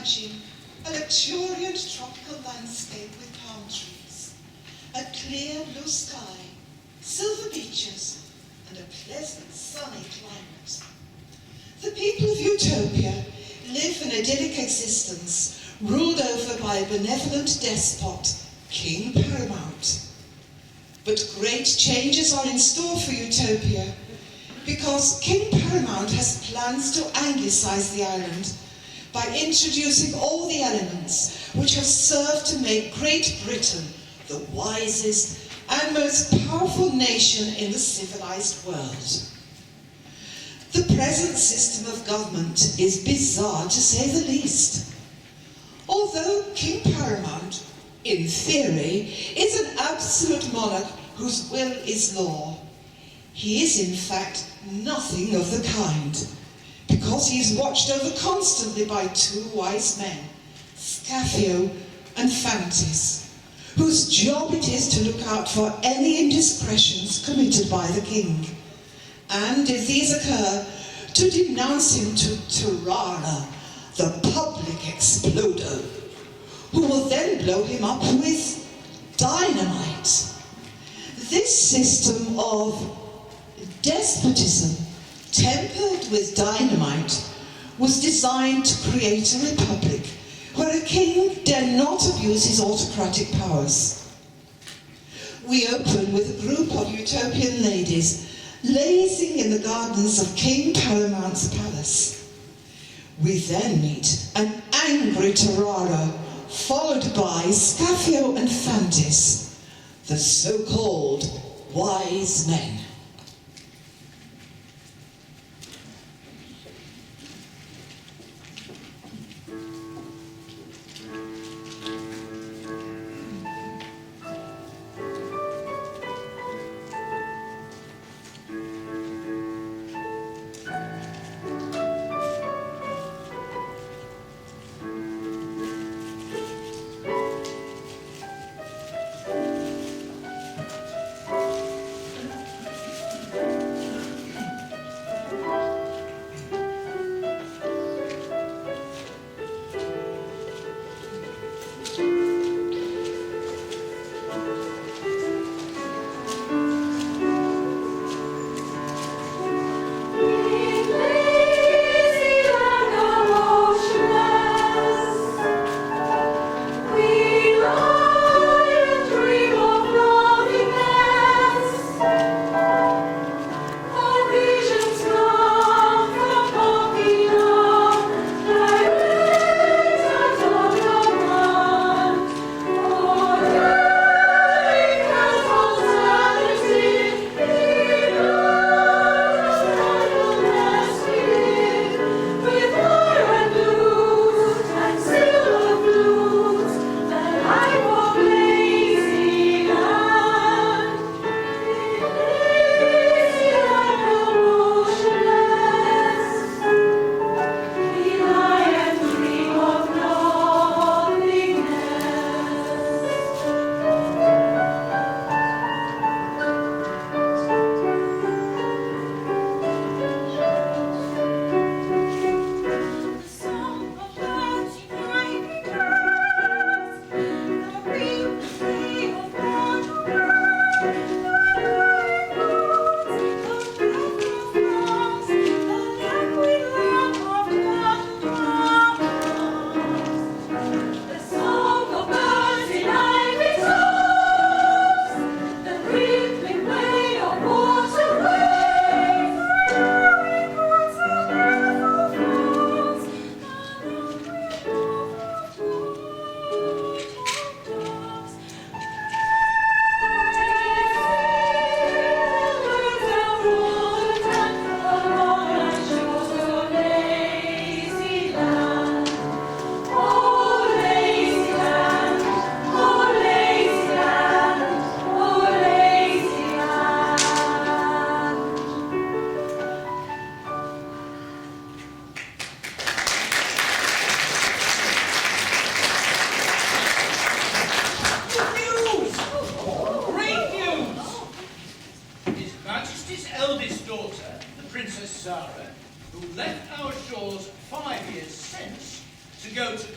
imagine a luxuriant tropical landscape with palm trees, a clear blue sky, silver beaches, and a pleasant sunny climate. The people of Utopia live an idyllic existence ruled over by a benevolent despot, King Paramount. But great changes are in store for Utopia because King Paramount has plans to anglicize the island by introducing all the elements which have served to make Great Britain the wisest and most powerful nation in the civilized world. The present system of government is bizarre to say the least. Although King Paramount, in theory, is an absolute monarch whose will is law, he is in fact nothing of the kind, because he is watched over constantly by two wise men, Scaphio and Fantis, whose job it is to look out for any indiscretions committed by the king, and if these occur, to denounce him to Tarara, the public exploder, who will then blow him up with dynamite. This system of despotism, tempered with dynamite, was designed to create a republic where a king dare not abuse his autocratic powers. We open with a group of utopian ladies lazing in the gardens of King Paramount's palace. We then meet an angry Tarara, followed by Scaphio and Fantis, the so-called wise men.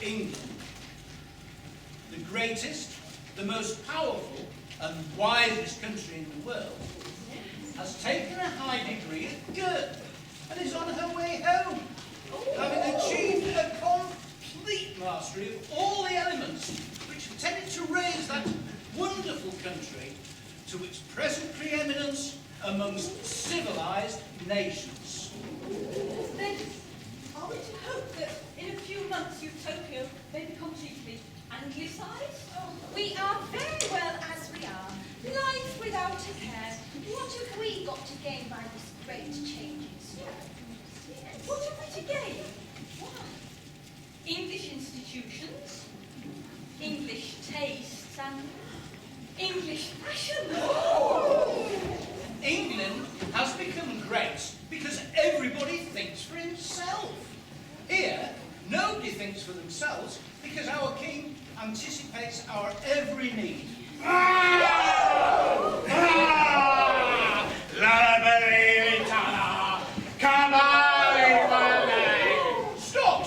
England, the greatest, the most powerful and wisest country in the world, has taken a high degree of girth and is on her way home, having achieved a complete mastery of all the elements which have tended to raise that wonderful country to its present preeminence amongst civilized nations. Then, are we to hope that in a few months Utopia may become chiefly anglicized? Oh, we are very well as we are. Life without a care. What have we got to gain by this great changes? What have we to gain? Why? English institutions, English tastes, and English fashion. England has become great because everybody thinks for himself. Here, nobody thinks for themselves because our king anticipates our every need.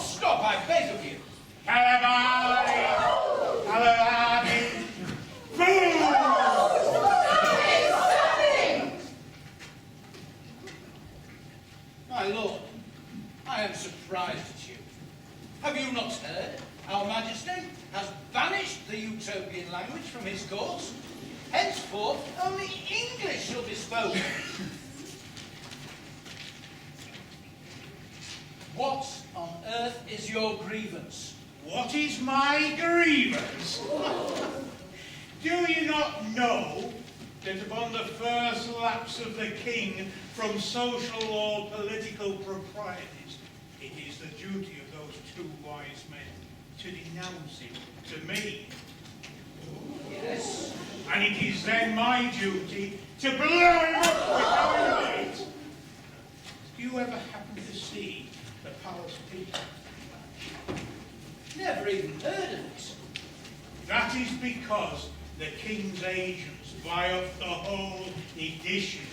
Stop, I beg of you. My lord, I am surprised at you. Have you not heard? Our Majesty has banished the Utopian language from his courts. Henceforth, only English shall be spoken. What on earth is your grievance? What is my grievance? Do you not know that upon the first lapse of the king from social or political proprieties, it is the duty of those two wise men to denounce him to me? Yes. And it is then my duty to blow him up without it. Do you ever happen to see the palace people? Never even heard of it. That is because the king's agents buy up the whole edition.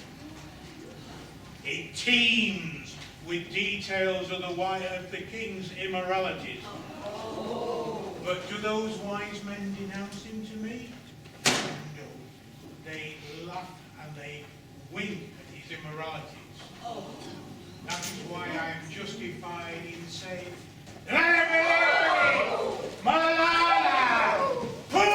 It teems with details of the king's immoralities. But do those wise men denounce him to me? No. They laugh and they wink at his immoralities. That is why I am justified in saying, Malala! Pooh!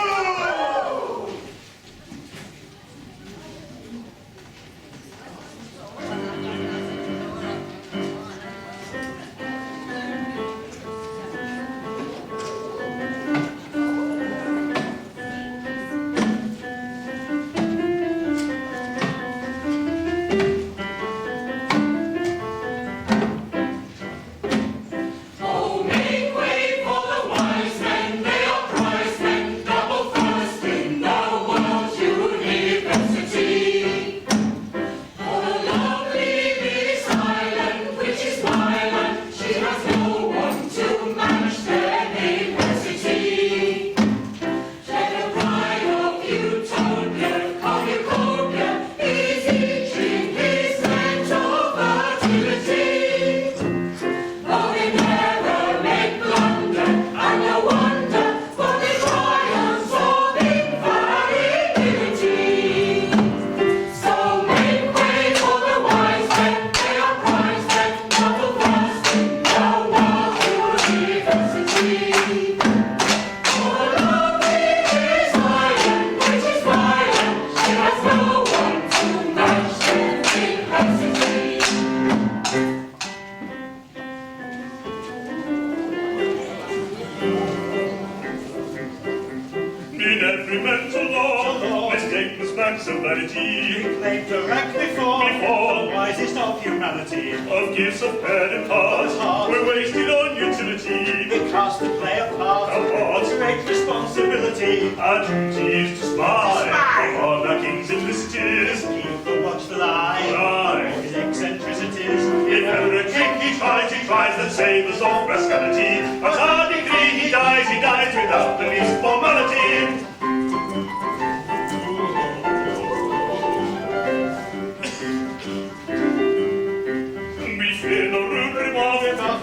Of gifts of paired and part, we're wasted on utility. Because to play a part, great responsibility. Our duty is to spy upon our king's illicities. Keep the watchful eye on his eccentricities. If ever a king he tries that savours of rascality. But our decree he dies without the least formality.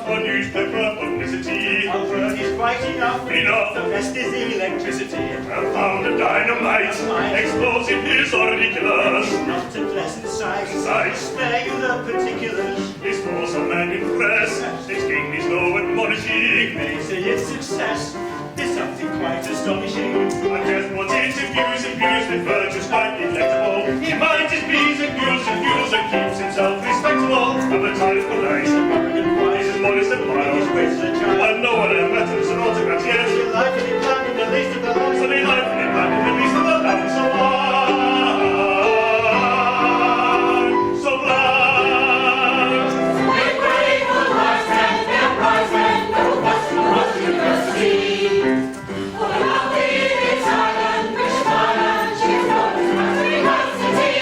For newspaper publicity. Our word is quite enough. enough. Enough. The rest is electricity. A pound of dynamite, explosive is or ridiculous. Not a pleasant sight. Sight. Spare you the particulars. This force of man impress, this king is no admonishing. May say its success is something quite astonishing. And just what it infuse with virtues quite delectable. He minds his bees and keeps himself respectable. And the time polite, Arrogant he's as wise, modest and his mild. ways are child. And no one ever matters an autocrat yet. Your life and in plan in the least of the lives. So they life in black and the least of the land so blind, so blind. They pray for wise men, their prize men, no best in what university. For lovely is Ireland, British Ireland, she is known as my university.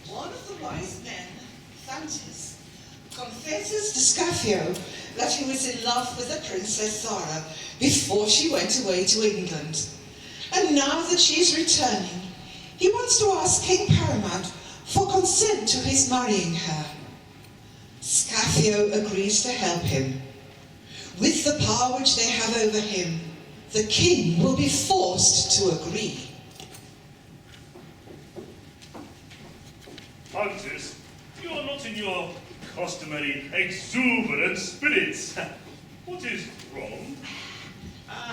One of the wise men, Fantis, confesses to Scaffio that he was in love with the Princess Zara before she went away to England. And now that she is returning, he wants to ask King Paramount for consent to his marrying her. Scaffio agrees to help him. With the power which they have over him, the king will be forced to agree. Francis, you are not in your customary exuberant spirits. What is wrong?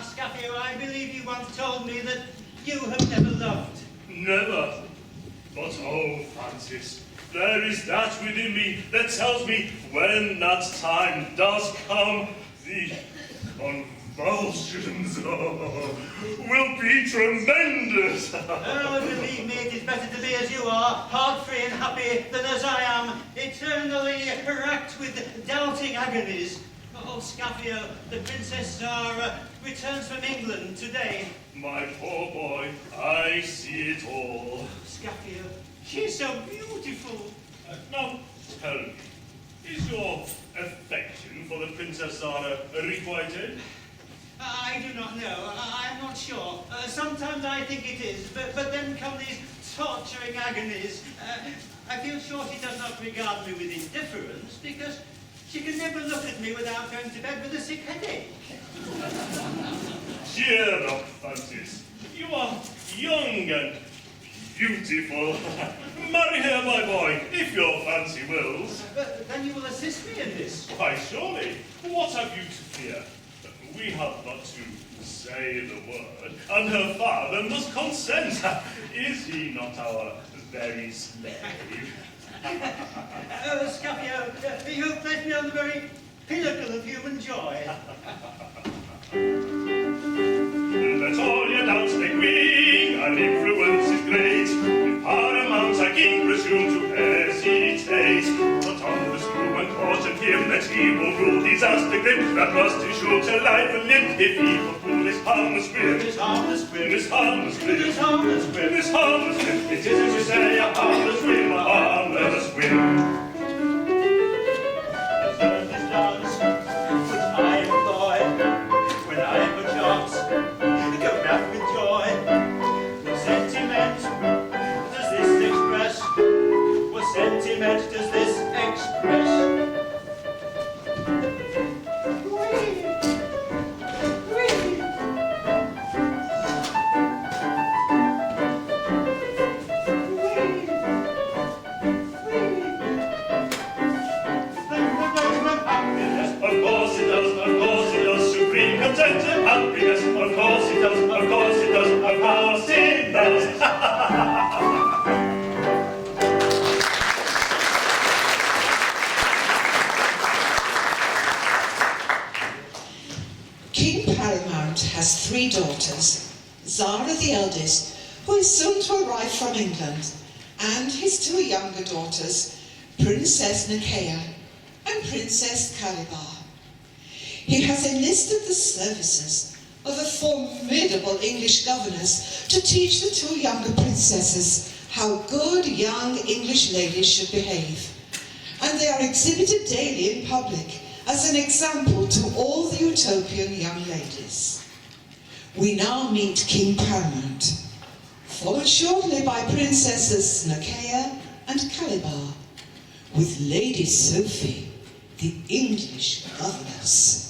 Scaffio, I believe you once told me that you have never loved. Never. But oh, Francis, there is that within me that tells me when that time does come, the convulsions will be tremendous. Oh, believe me, it is better to be as you are, heart-free and happy, than as I am, eternally racked with doubting agonies. Oh, Scaffio, the Princess Zara returns from England today. My poor boy, I see it all. Scaffio, she is so beautiful. Now, tell me, is your affection for the Princess Zara requited? I do not know. I'm not sure. Sometimes I think it is, but then come these torturing agonies. I feel sure she does not regard me with indifference, because she can never look at me without going to bed with a sick headache. Cheer up, Francis. You are young and beautiful. Marry her, my boy, if your fancy wills. But then you will assist me in this. Why, surely. What have you to fear? We have but to say the word, and her father must consent. Is he not our very slave? Oh, Scaffio, you have placed me on the very pinnacle of human joy. Let all your doubts take wing, and influence is great. With paramount I king presume to hesitate. But on the screw and caution him that he will rule disaster grim, that must ensure to life and limb, if he will pull this harmless whip. This harmless whip. This harmless whip. This harmless whip. This harmless whip. It is as you say, a harmless whip, a harmless whip. Observe this dance, which I employ, when I perchance go mad with joy. What sentiment does this express? What sentiment does this express? Happiness, of course it does, of course it does, of course it does. King Paramount has 3 daughters, Zara the eldest, who is soon to arrive from England, and his 2 younger daughters, Princess Nicaea and Princess Calibar. He has enlisted the services of a formidable English governess to teach the 2 younger princesses how good young English ladies should behave. And they are exhibited daily in public as an example to all the Utopian young ladies. We now meet King Paramount, followed shortly by Princesses Nakia and Calabar, with Lady Sophie, the English governess.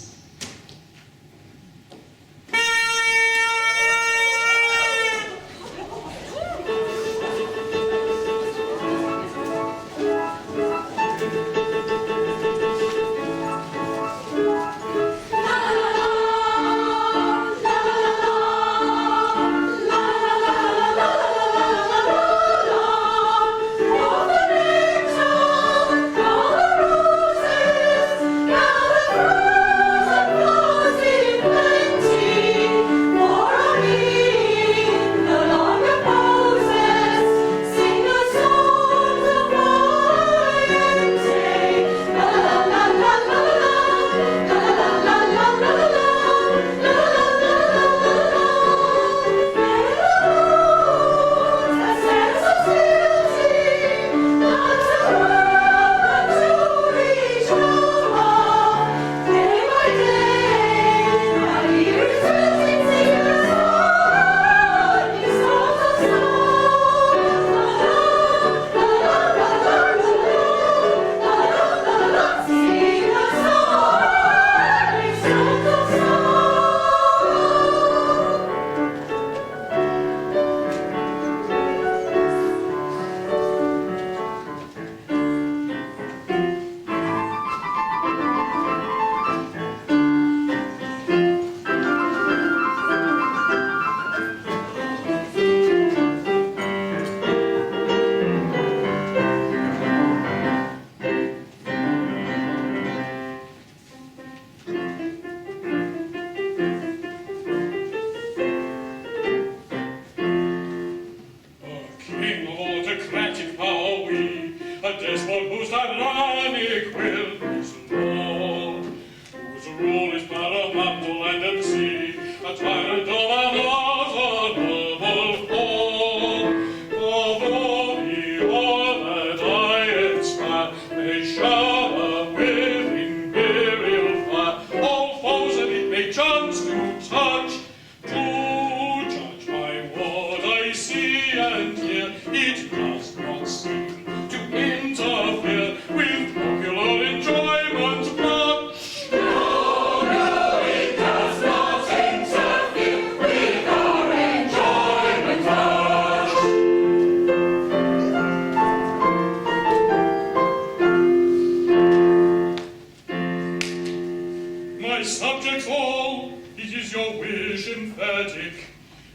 My subjects all, it is your wish emphatic,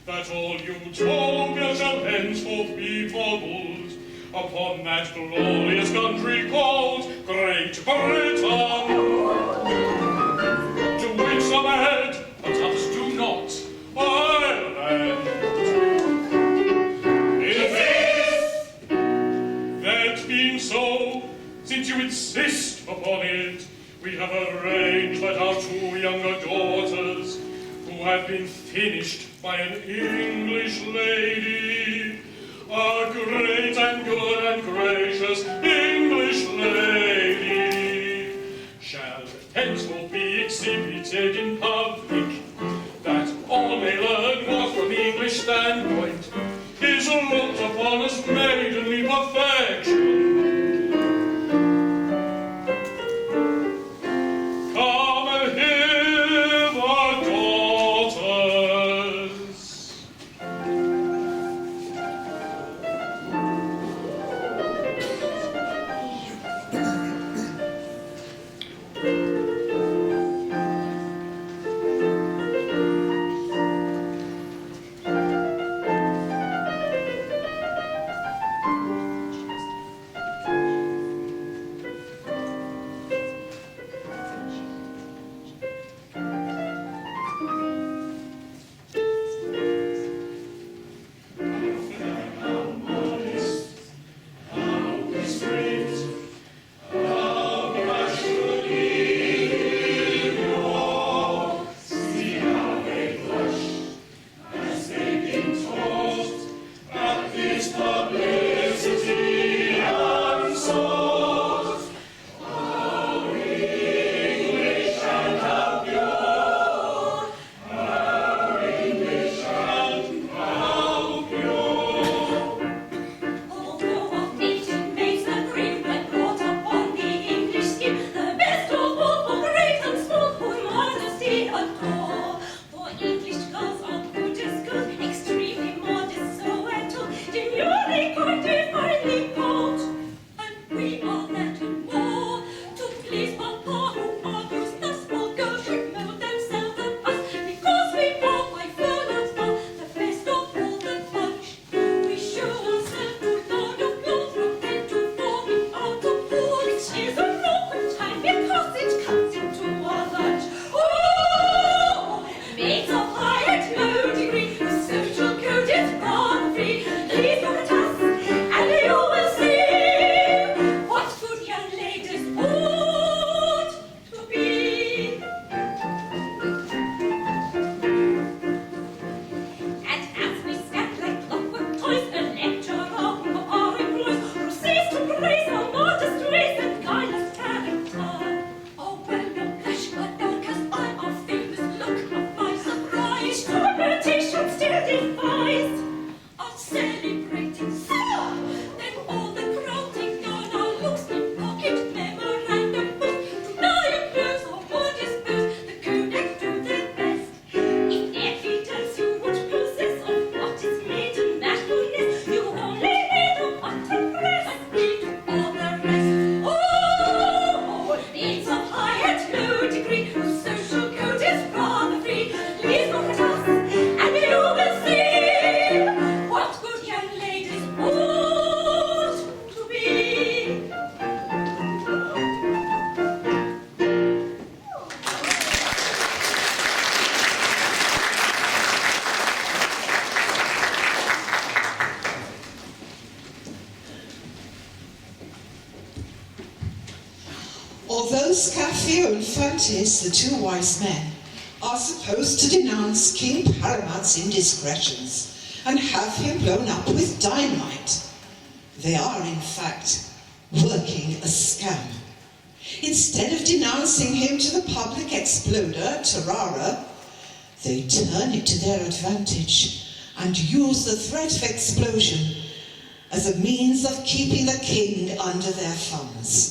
that all Utopia shall henceforth be modelled upon that glorious country called Great Britain, to which some add, but others do not, Ireland. That being so, since you insist upon it, we have arranged that our two younger daughters, who have been finished by an English lady, a great and good and gracious English lady, shall henceforth be exhibited in public, that all may learn what from the English standpoint is looked upon as maidenly perfection. adore. For English girls are good as good, extremely modest, so at all, demurely quite divinely bold. And we are that and more, to please Papa, who argues thus small girls should know themselves and us, because we bought by full and far the best of all the bunch. We show ourselves to Lord of Lords from 10 to 4 without a pause, which is an awkward time because it comes into our lunch. Oh, maids of high and low degree, the social code is gone free. Please look at us, and you will see what good young ladies ought to be. And as we step like clockwork toys, a lecturer whom our employs proceeds to praise our modest race and guileless character. Oh, well, no blush, but no cast by our famous look of my surprise. Interpretation still defies our celebrating star. Then all the crowd take down our looks in pocket memorandum books. To diagnose our modest books, the codex do their best. If evidence you would possess of what is made in nationalness, you only need a button press and we do all the rest. Oh, it's of high and low degree, whose social code is rather free. Please look at us, and you will see what good young ladies ought to be. Although Scaffio and Fantis, the two wise men, are supposed to denounce King Paramount's indiscretions and have him blown up with dynamite, they are, in fact, working a scam. Instead of denouncing him to the public exploder, Tarara, they turn it to their advantage and use the threat of explosion as a means of keeping the king under their thumbs.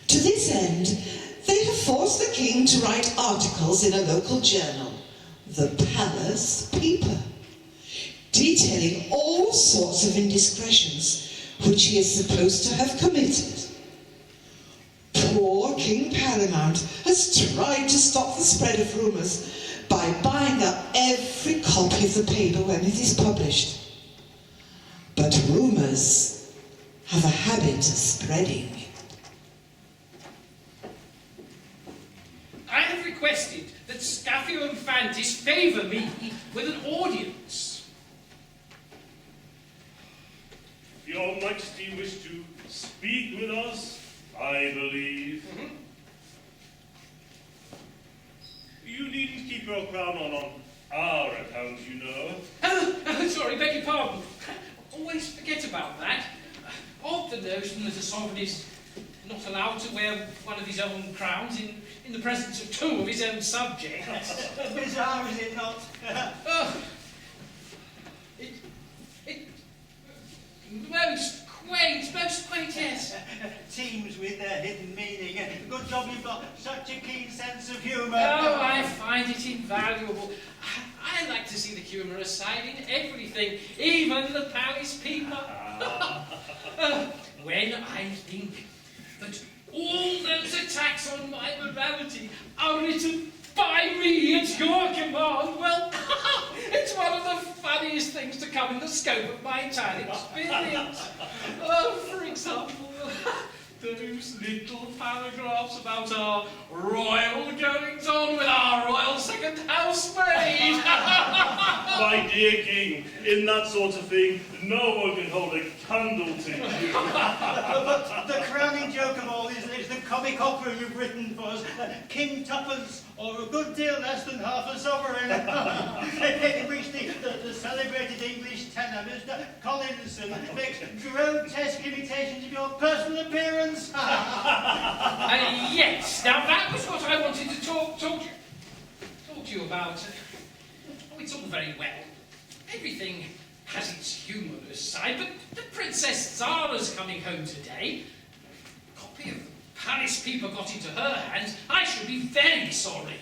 To this end, they have forced the king to write articles in a local journal, the Palace Paper, detailing all sorts of indiscretions which he is supposed to have committed. Poor King Paramount has tried to stop the spread of rumours by buying up every copy of the paper when it is published. But rumours have a habit of spreading. I have requested that Scaffio and Fantis favour me with an audience. Your Majesty wish to speak with us, I believe. You needn't keep your crown on our account, you know. Sorry, beg your pardon. Always forget about that. Odd the notion that a sovereign is not allowed to wear one of his own crowns in the presence of two of his own subjects. Bizarre, is it not? It most quaint, yes. Teams with their hidden meaning. Good job you've got such a keen sense of humour. Oh, I find it invaluable. I like to see the humorous side in everything, even the palace people. When I think that all those attacks on my morality are written by me at your command, well, it's one of the funniest things to come in the scope of my entire experience. For example, those little paragraphs about our royal goings-on with our royal second housemaid. My dear King, in that sort of thing, no one can hold a candle to you. But the crowning joke of all is the comic opera you've written for us, King Tuppence, or a good deal less than half a sovereign, in which the celebrated English tenor, Mr. Collinson, makes grotesque imitations of your personal appearance. Yes, now that was what I wanted to talk to you about. Oh, it's all very well. Everything has its humorous side, but the Princess Zara's coming home today. A copy of the Palace Paper got into her hands. I should be very sorry.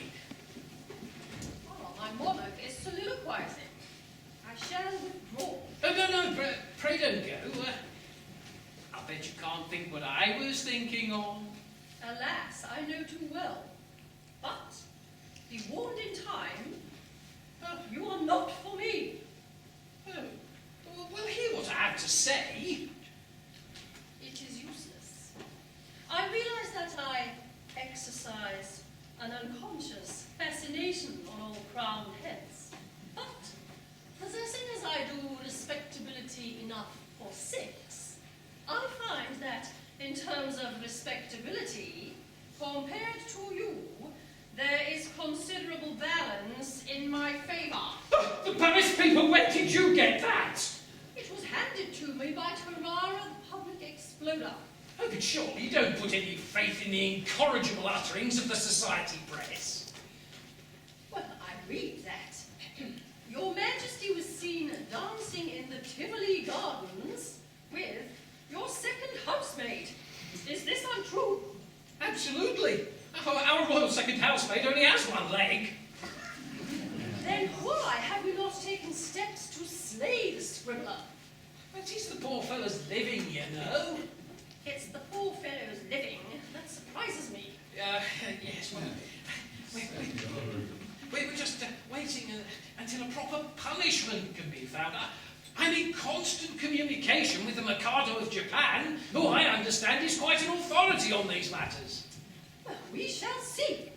think what I was thinking of. Alas, I know too well. But, be warned in time, you are not for me. Oh, well, hear what I have to say. It is useless. I realize that I exercise an unconscious fascination on all crowned heads. But, possessing as I do respectability enough for 6, I find that in terms of respectability, compared to you, there is considerable balance in my favour. Oh, the Paris paper, where did you get that? It was handed to me by Tarara, the public exploder. Oh, but surely you don't put any faith in the incorrigible utterings of the society press. Well, I read that. Your Majesty was seen dancing in the Tivoli Gardens with your second housemaid. Is this untrue? Absolutely. Our royal second housemaid only has one leg. Then why have you not taken steps to slay the scribbler? But he's the poor fellow's living, you know. It's the poor fellow's living that surprises me. Yes, well, we were just waiting until a proper punishment can be found. I'm in constant communication with the Mikado of Japan, who I understand is quite an authority on these matters. Well, we shall see.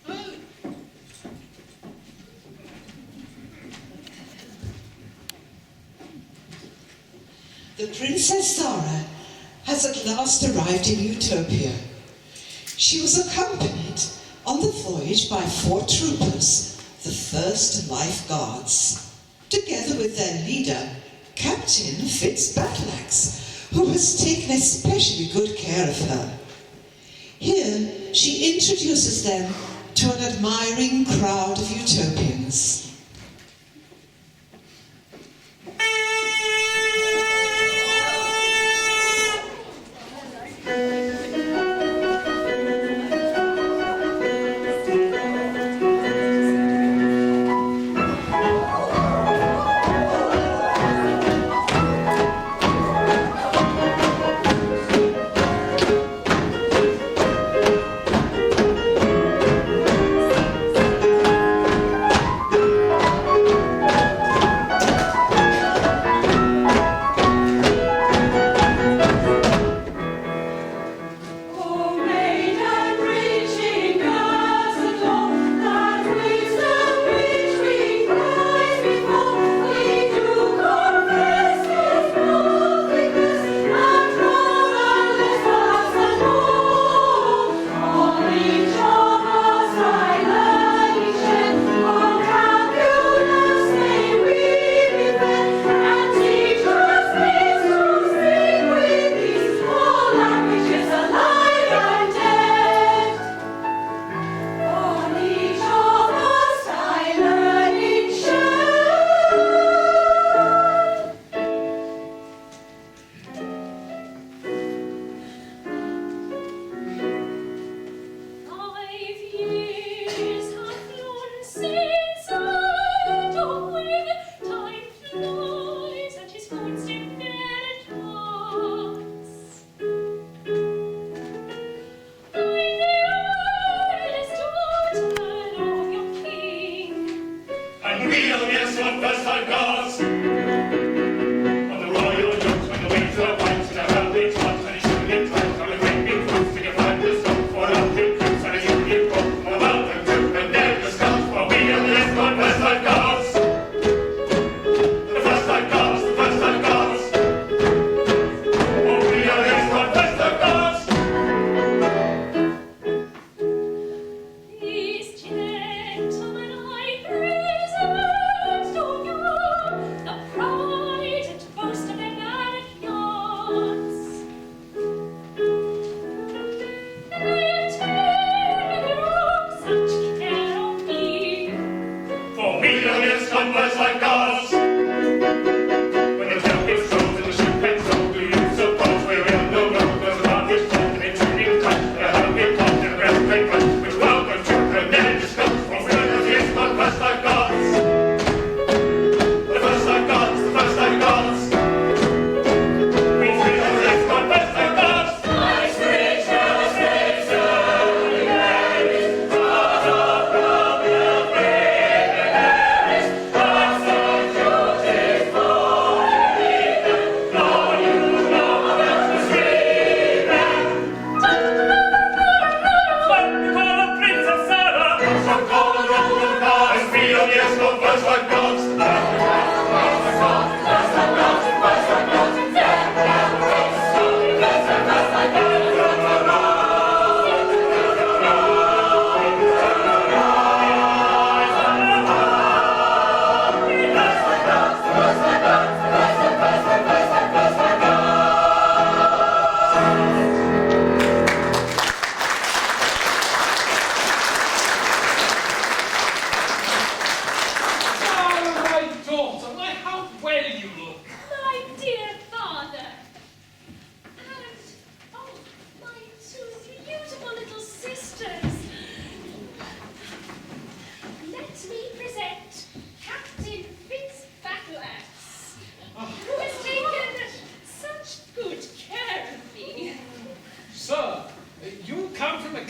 Oh. The Princess Zara has at last arrived in Utopia. She was accompanied on the voyage by 4 troopers, the first Life Guards, together with their leader, Captain Fitzbatlax, who has taken especially good care of her. Here, she introduces them to an admiring crowd of Utopians. First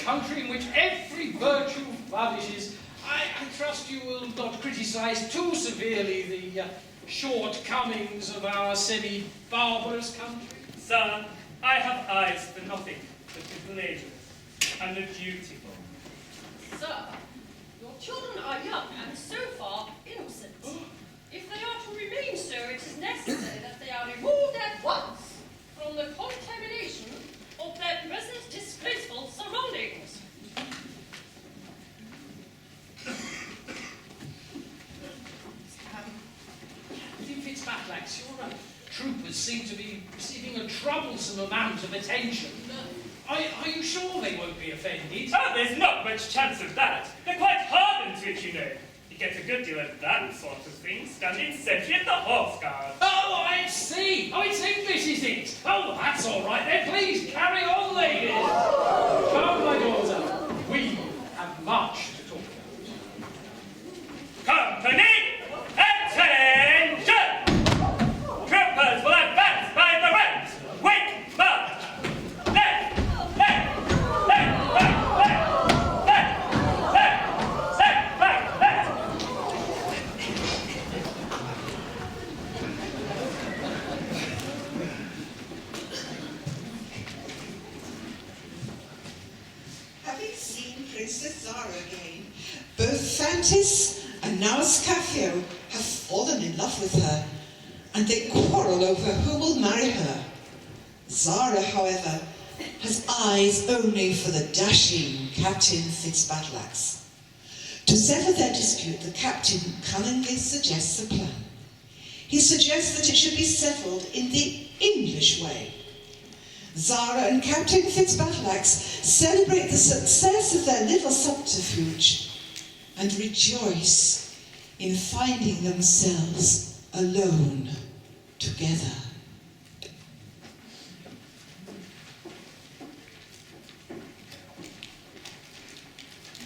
country in which every virtue flourishes, I trust you will not criticise too severely the shortcomings of our semi-barbarous country. Sir, I have eyes for nothing but the pleasurous and the beautiful. Sir, your children are young and so far innocent. If they are to remain so, it is necessary that they are removed at once from the contamination of their present disgraceful surroundings. Captain Fitzbatlax, your troopers seem to be receiving a troublesome amount of attention. Are you sure they won't be offended? Oh, there's not much chance of that. They're quite hardened to it, you know. You get a good deal of that sort of thing standing sentry at the Horse Guard. Oh, I see. Oh, it's English, is it? Oh, that's all right then. Please, carry on, ladies. Come, my daughter. We have much to talk about. Company, attention! Troopers will advance by the ranks. Quick march! Left, left, left, right, left, left, left, left, right, left. Having seen Princess Zara again, both Fantis and now Scafio have fallen in love with her, and they quarrel over who will marry her. Zara, however, has eyes only for the dashing Captain Fitzbatlax. To settle their dispute, the captain cunningly suggests a plan. He suggests that it should be settled in the English way. Zara and Captain Fitzbatlax celebrate the success of their little subterfuge and rejoice in finding themselves alone together.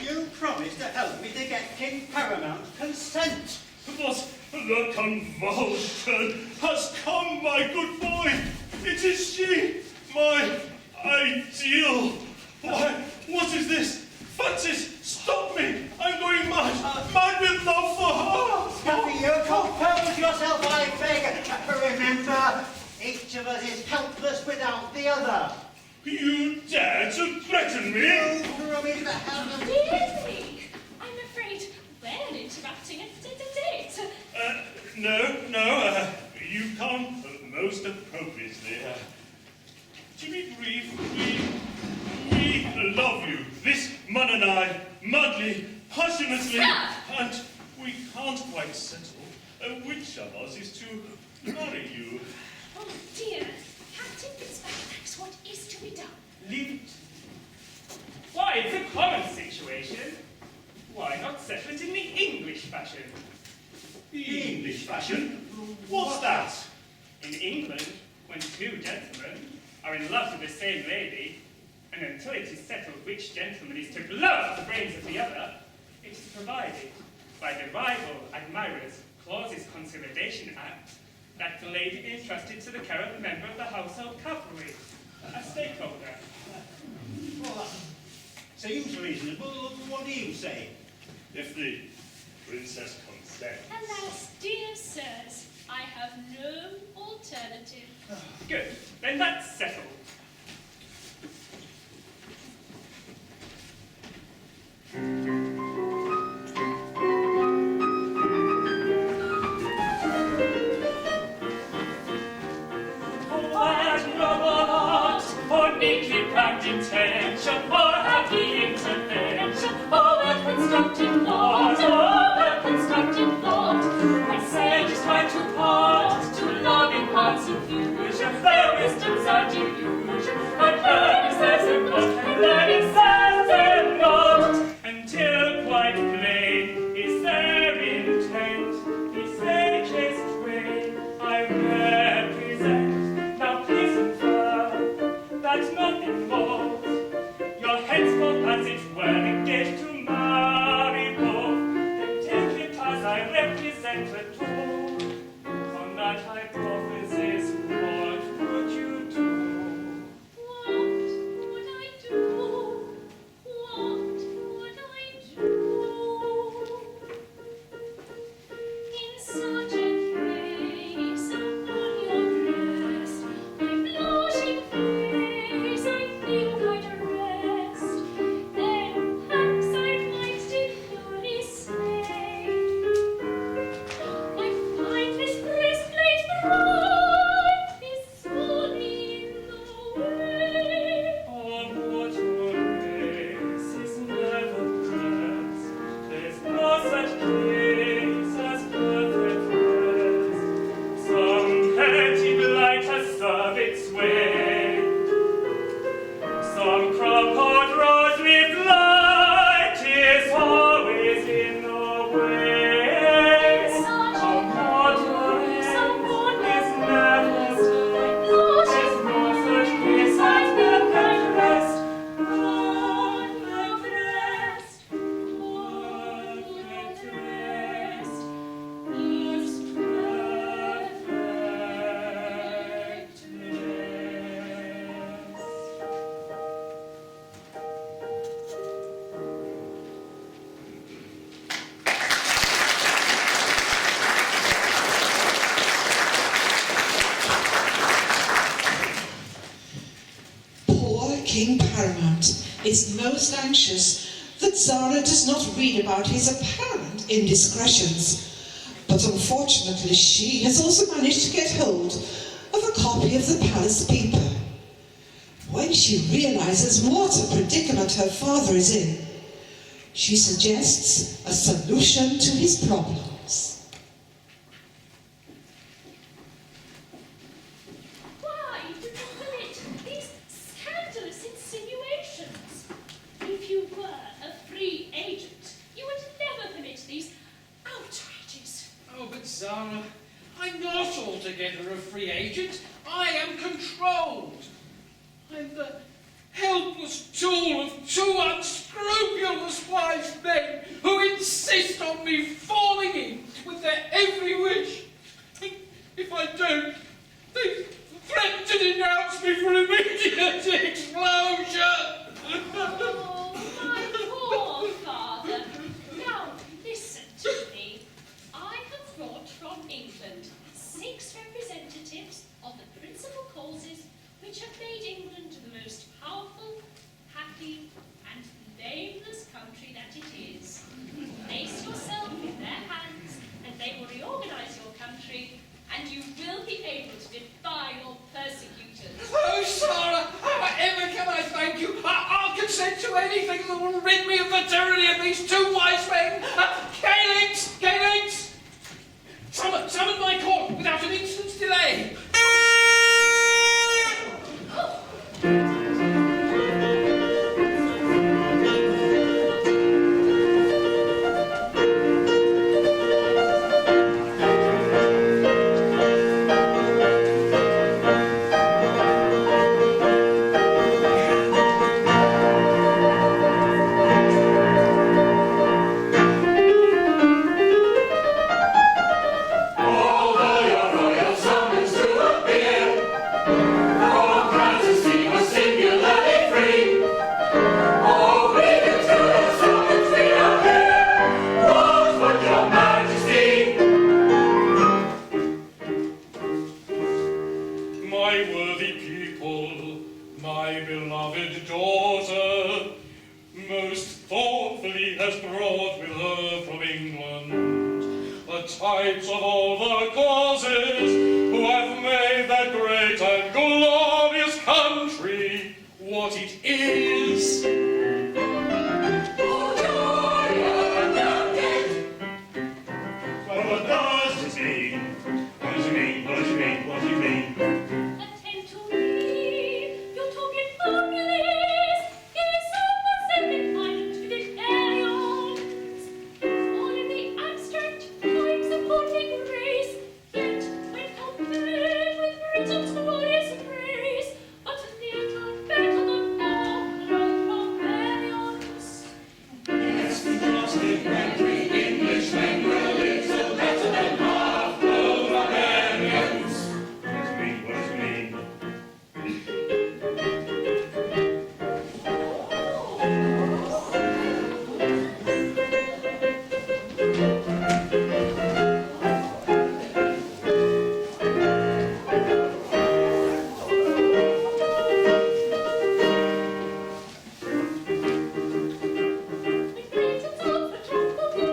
You promised to help me to get King Paramount consent. But the convulsion has come, my good boy. It is she, my ideal. Why, what is this? Francis, stop me! I'm going mad! Mad with love for her! Scafio, compose yourself, I beg. Remember, each of us is helpless without the other. You dare to threaten me? You promised to help me. Really? I'm afraid we're interrupting a date. No, you come most appropriately. To be brief, we love you. This man and I, madly, passionately, Stop! and we can't quite settle which of us is to marry you. Oh dear, Captain Fitzbatlax, what is to be done? Leave it. Why, it's a common situation. Why not settle it in the English fashion? The English fashion? What's that? In England, when two gentlemen are in love with the same lady, and until it is settled which gentleman is to blow out the brains of the other, it is provided by the Rival Admirers Clauses Consolidation Act that the lady be entrusted to the care of a member of the household cavalry, a stakeholder. Well, that seems reasonable. What do you say? If the princess consents. Alas, dear sirs, I have no alternative. Good, then that's settled. King Paramount is most anxious that Zara does not read about his apparent indiscretions. But unfortunately, she has also managed to get hold of a copy of the palace paper. When she realizes what a predicament her father is in, she suggests a solution to his problems. Why do you permit these scandalous insinuations? If you were a free agent, you would never permit these outrages. Oh, but Zara, I'm not altogether a free agent. I am controlled. I'm the helpless tool of two unscrupulous wise men who insist on me falling in with their every wish. If I don't, they threaten to denounce me for immediate explosion. Oh, my poor father. Now, listen to me. I have brought from England 6 representatives of the principal causes which have made England the most powerful, happy, and blameless country that it is. Place yourself in their hands, and they will reorganize your country, and you will be able to defy your persecutors. Oh, Zara, however can I thank you? I'll consent to anything that will rid me of the tyranny of these 2 wise men. Calyx! Calyx! Summon my court without an instant's delay. Although your royal summons to appear, for Francis he was singularly free. Obedient to the summons we appear, what would your majesty? My worthy people, my beloved daughter, most thoughtfully has brought with her from England the types of all the causes who have made that great and glorious country what it is. Oh, joy unbounded! What does it mean? What does it mean? What does it mean? What does it mean? Attend to me, you're talking formulas. Is someone sending items to the aliens? All in the abstract, types of courting grace, yet when compared with Britain's glorious praise, but little better than all barbarians. Yes, we trusted when we Englishmen were little better than half-grown barbarians. What does it mean? What does it mean? With Britain's of the tropical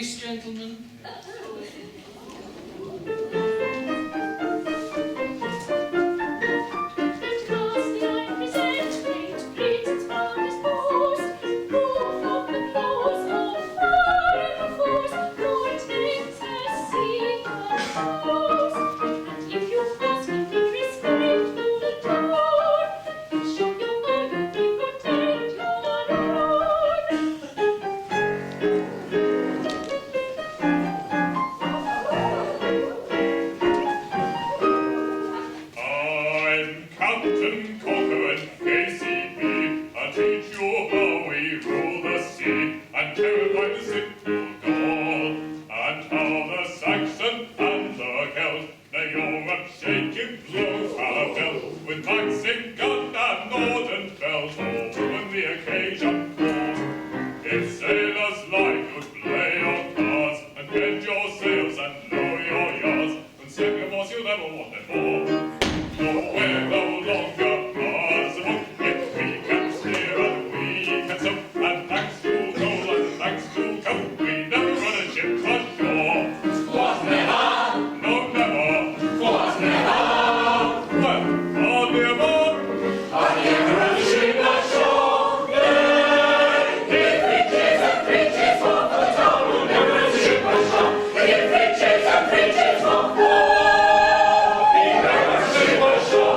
grace, gentlemen. I'm Captain Corcoran, KCB. I'll teach you how we rule the sea and terrify the simple Gaul, and how the Saxon and the Celt the young shaking blows have dealt with Maxim gun and northern belt, all when the occasion calls. If sailors like, you'd play your cards and bend your sails and lower your yards, and second course you'll never want it more. No, we're no longer possible, yet we can steer and we can swim, and thanks to goal and thanks to come, we never run a ship ashore. What never? No, never. What never? Well, hardly ever. I never run a ship ashore. If preachers and preachers walk the town, we'll never run a ship ashore. If preachers and preachers walk the town, we never run a ship ashore.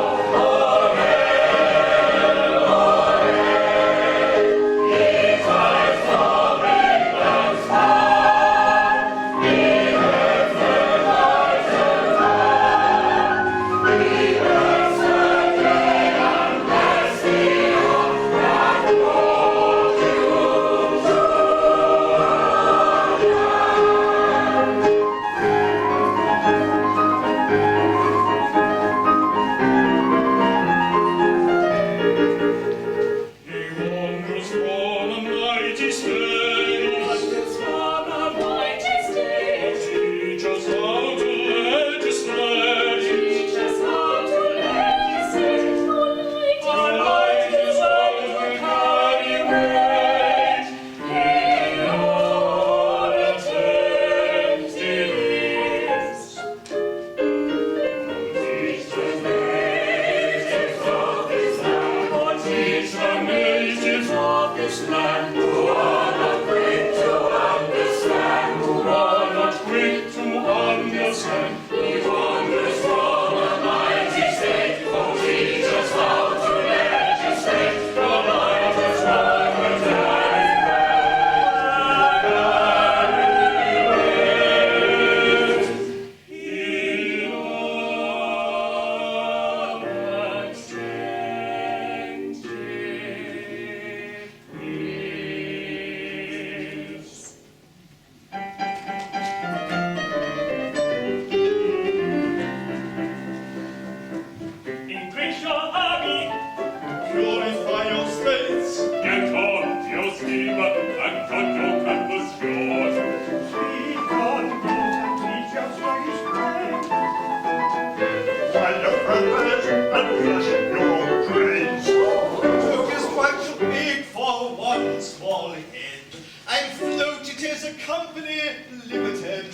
Company Limited.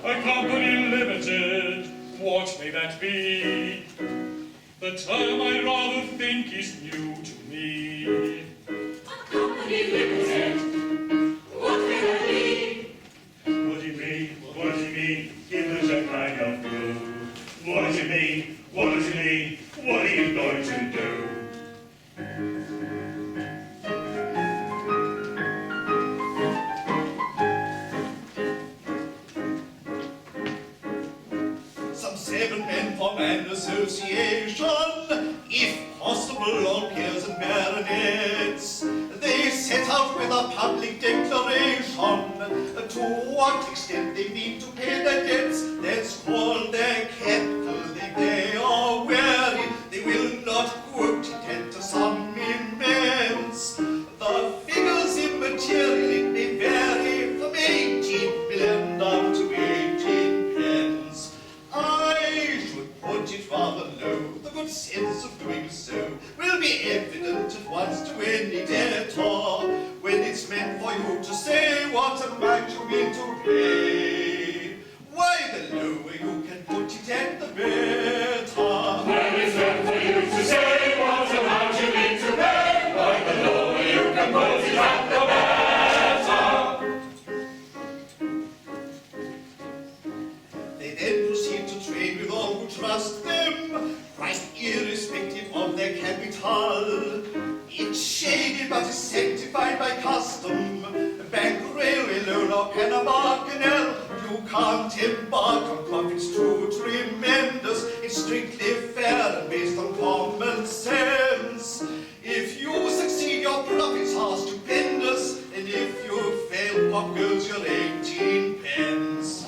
A Company Limited, what may that be? The term I rather think is new to me. A Company Limited, what may that be? What do you mean? What do you mean? Give us a kind of clue. What does it mean? What does it mean? What are you going to do? Seven men form an association, if possible all peers and baronets. They set out with a public declaration to what extent they mean to pay their debts. That's called their capital. They are wary, they will not quote it at a sum immense. The figures immaterial, they vary from 18 million down to 18 pence. I should put it rather low. The good sense of doing so will be evident at once to any debtor when it's meant for you to say what a might you mean to pay? Why, the lower you can put it and the better. Well, it's left for you to say what amount you mean to pay. Why, the lower you can put it and the better. They then proceed to trade with all who trust them, quite irrespective of their capital. It's shady but is sanctified by custom. Bank, railway loan or Panama Canal, you can't embark on profits too tremendous. It's strictly fair and based on common sense. If you succeed, your profits are stupendous, and if you fail, pop goes your 18 pence.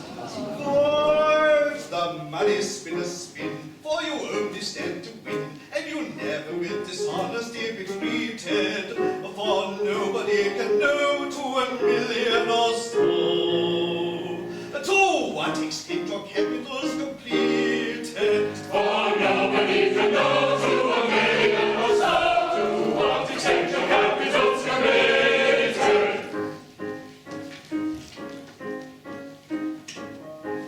Boys, the money spin a spin, for you only stand to win, and you never with dishonesty be treated, for nobody can know to $1 million or so. To what extent your capital's completed, For nobody can know to $1 million or so. To what extent your capital's committed.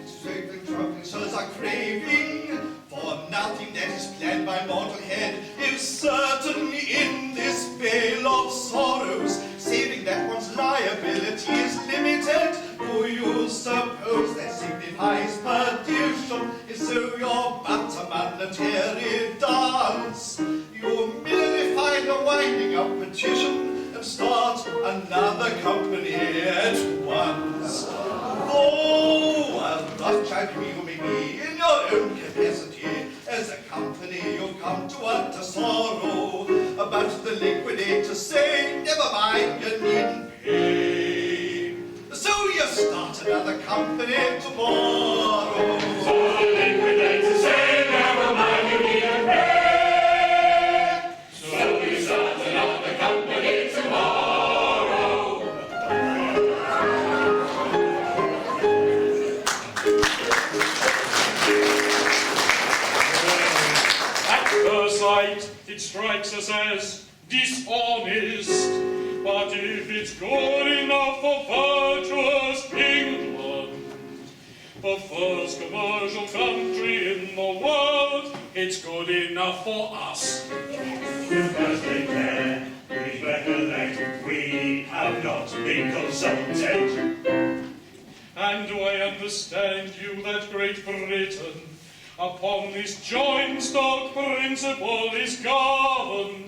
Certain trumpeters are craving for nothing that is planned by mortal head is certain in this vale of sorrows, saving that one's liability is limited. Do you suppose that signifies perdition? Is so your but a monetary dance? You merely find a winding up petition and start another company at once. Oh, a Rothschild you may be in your own capacity. As a company you come to utter sorrow, but the liquidators say, never mind, you needn't pay. So you start another company tomorrow. So the liquidators say, never mind, you needn't pay. So you start another company tomorrow. At first sight, it strikes us as dishonest, but if it's good enough for virtuous England, the first commercial country in the world, it's good enough for us. You must declare, please recollect, we have not been consulted. And do I understand you that Great Britain, upon this joint stock principle, is governed?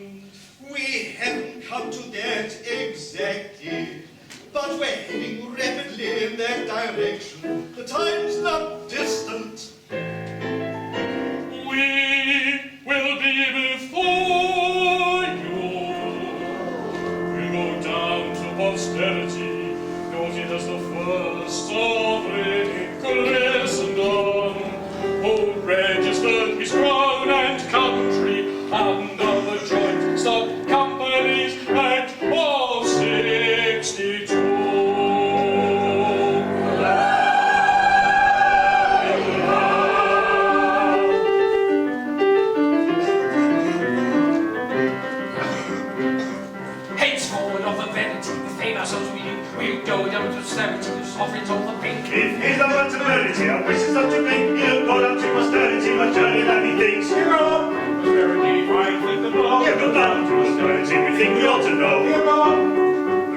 We haven't come to that exactly, but we're heading rapidly in that direction. The time's not distant. We will be before you. We go down to posterity, noted as the first sovereign in Christendom, who registered his crown and country under the joint stock companies Act of 62. Henceforward of the vanity, the fame ourselves reading, we'll go down to austerity, the sovereigns on the pink. If his lover temerity wishes such a thing, he'll go down to posterity, much earlier than he thinks. You know, posterity, fight with the blow. He'll go down to posterity, we think we ought to know. He'll go up,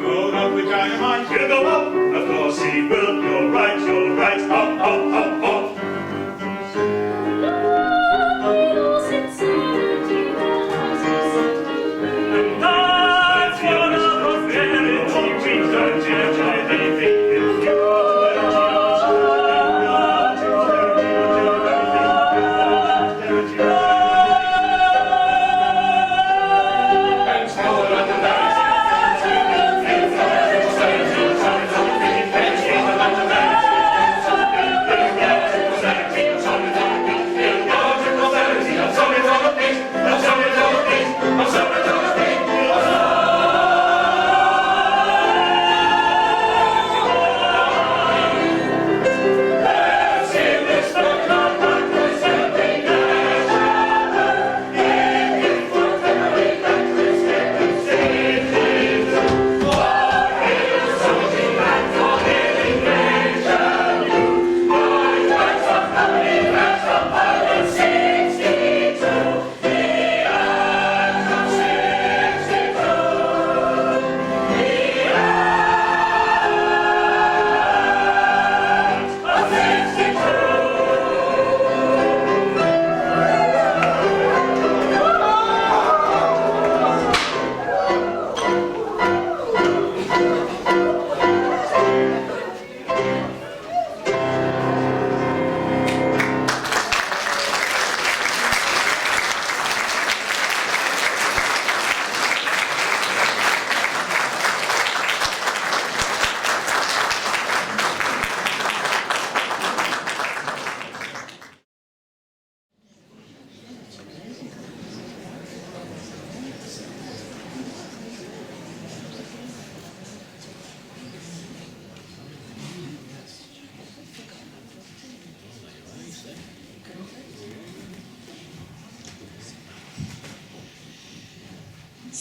blown up with dynamite. He'll go up, of course he will. You're right, up, up, up, up. And that's one of prosperity, we don't change anything. Henceforward of the vanity,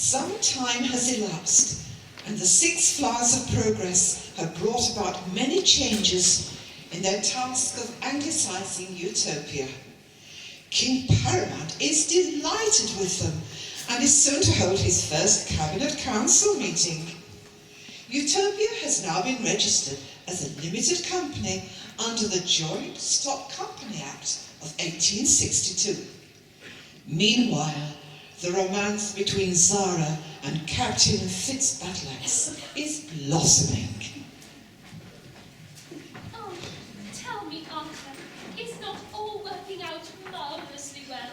Some time has elapsed, and the 6 Flowers of Progress have brought about many changes in their task of anglicising Utopia. King Paramount is delighted with them and is soon to hold his first Cabinet Council meeting. Utopia has now been registered as a limited company under the Joint Stock Company Act of 1862. Meanwhile, the romance between Zara and Captain Fitzbattleaxe is blossoming. Oh, tell me, Arthur, is not all working out marvellously well?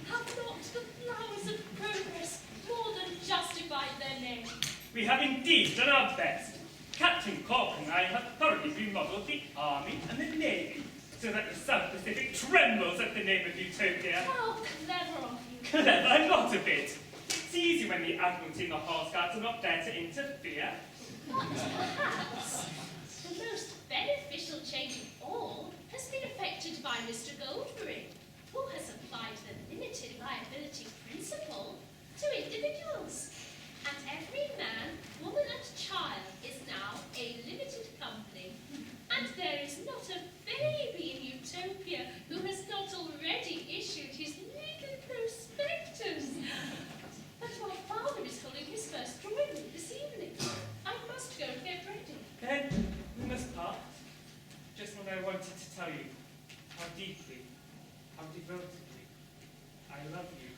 Have not the Flowers of Progress more than justified their name? We have indeed done our best. Captain Cork and I have thoroughly remodelled the Army and the Navy, so that the South Pacific trembles at the name of Utopia. How clever of you! Clever, not a bit. It's easy when the Admiralty and the Horse Guards are not there to interfere. But perhaps the most beneficial change of all has been effected by Mr. Goldberry, who has applied the limited liability principle to individuals. And every man, woman and child is now a limited company. And there is not a baby in Utopia who has not already issued his legal prospectus. But my father is holding his first drawing room this evening. I must go and get ready. Then we must part. Just what I wanted to tell you. How deeply, how devotedly I love you.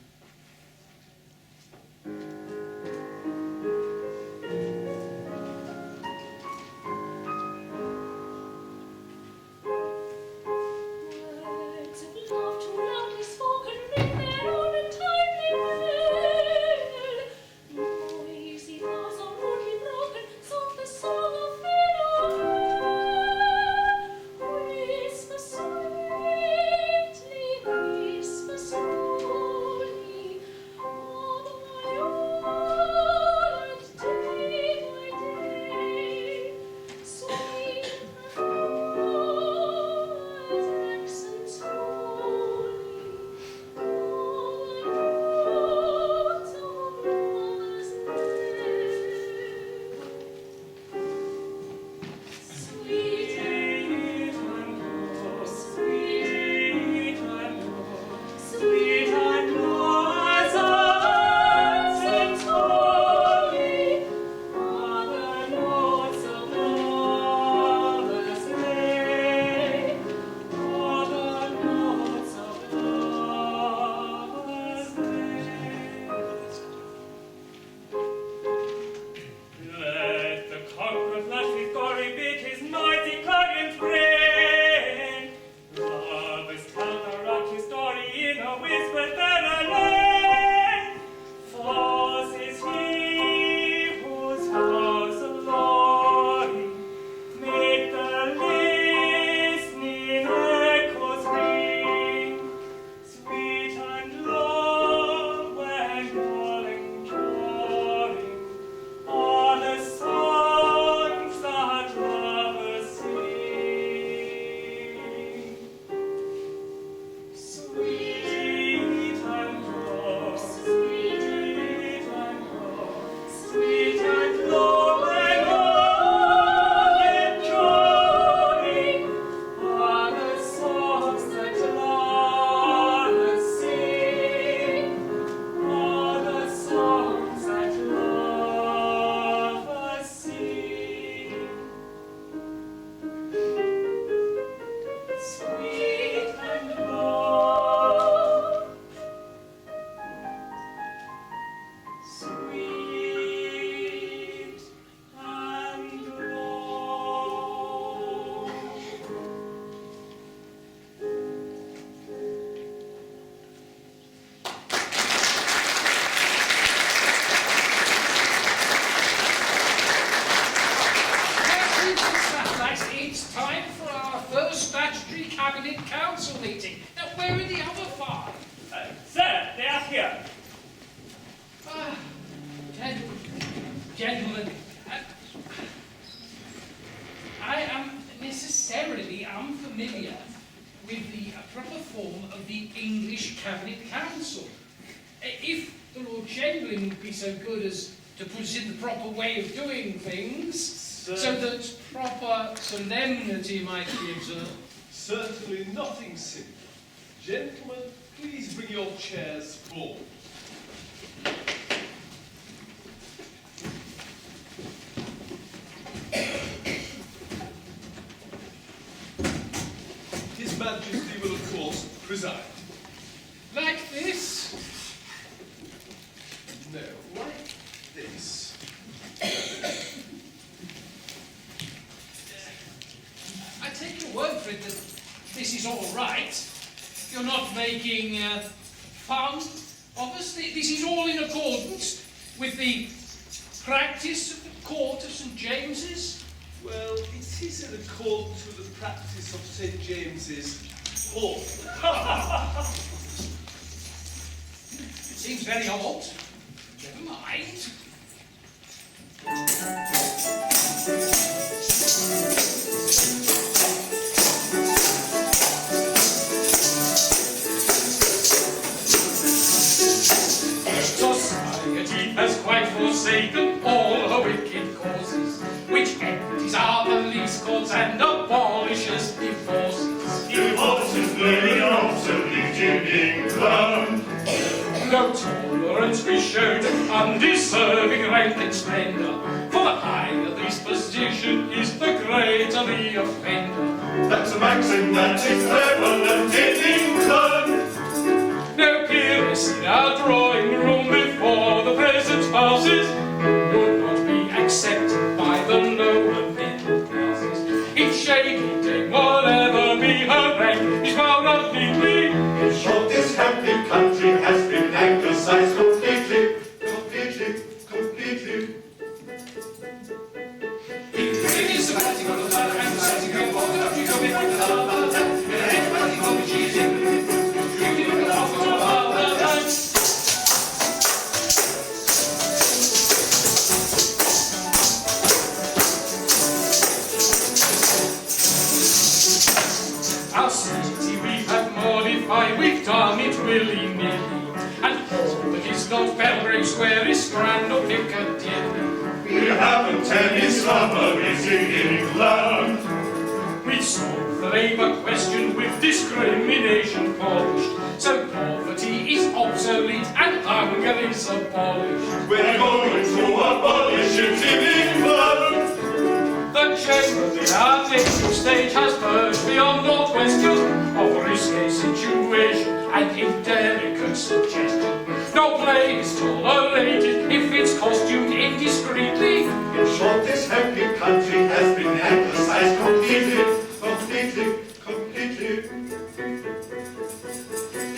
Words of love too loudly spoken ring their own untimely wail. Noisy vows are rudely broken, soft the song of farewell. Whisper sweetly, whisper slowly, all my own, and day by day, sweet accents holy, all the notes of love's name. Sweet and low, sweet and low, sweet and low as accents holy, are the notes of love's name. Are the notes of love's name. Let the conqueror flush with gory bit his mighty clarion brain. Lovers counteract his story in a whispered ballad. False is he whose vows of glory make the listening echoes ring. Sweet and low when all enduring are the songs that lovers sing. Sweet and low, sweet and low, sweet and low when all enduring are the songs that lovers sing. Are the songs that lovers sing. Sweet and low, sweet and low. It's time for our first statutory cabinet council meeting. Now, where are the other 5? Sir, they are here. Ah, gentlemen, I am necessarily unfamiliar with the proper form of the English Cabinet Council. If the Lord Chamberlain can be so good as to put us in the proper way of doing things, so that proper solemnity might be observed? Certainly nothing simple. Gentlemen, please bring your chairs forward. His Majesty will, of course, preside. Like this? No, like this. I take your word for it that this is all right. You're not making fun of us. This is all in accordance with the practice of the court of St. James's. Well, it is in accordance with the practice of St. James's Hall. It seems very odd. Never mind. Society has quite forsaken all her wicked causes, which empties our police courts and abolishes divorces. Divorce is very obsolete in England. No tolerance we show to undeserving rank and splendour, for the higher this position is, the greater the offender. That's a maxim that is prevalent in England. No peeress in our drawing room before the present passes would not be accepted by the lower middle classes. Each shady dame, whatever be her rank, is wound up neatly. In short, this happy country has been anglicized completely, completely, completely. Our city we have modified, we've done it willy-nilly, and all that is not Belgrave Square is Grand or Piccadilly. We haven't any slumberies in England. We solve the labour question with discrimination polished, so poverty is obsolete and hunger is abolished. We're going to abolish it in England. The chamber in our native state has purged beyond all question of risky situation and indelicate suggestion. No play is tolerated if it's costumed indiscreetly. In short, this happy country has been anglicized completely, completely, completely.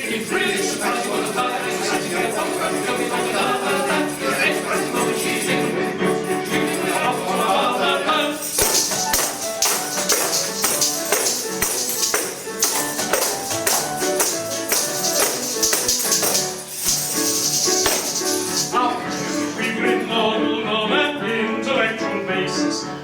It really is a party on the part of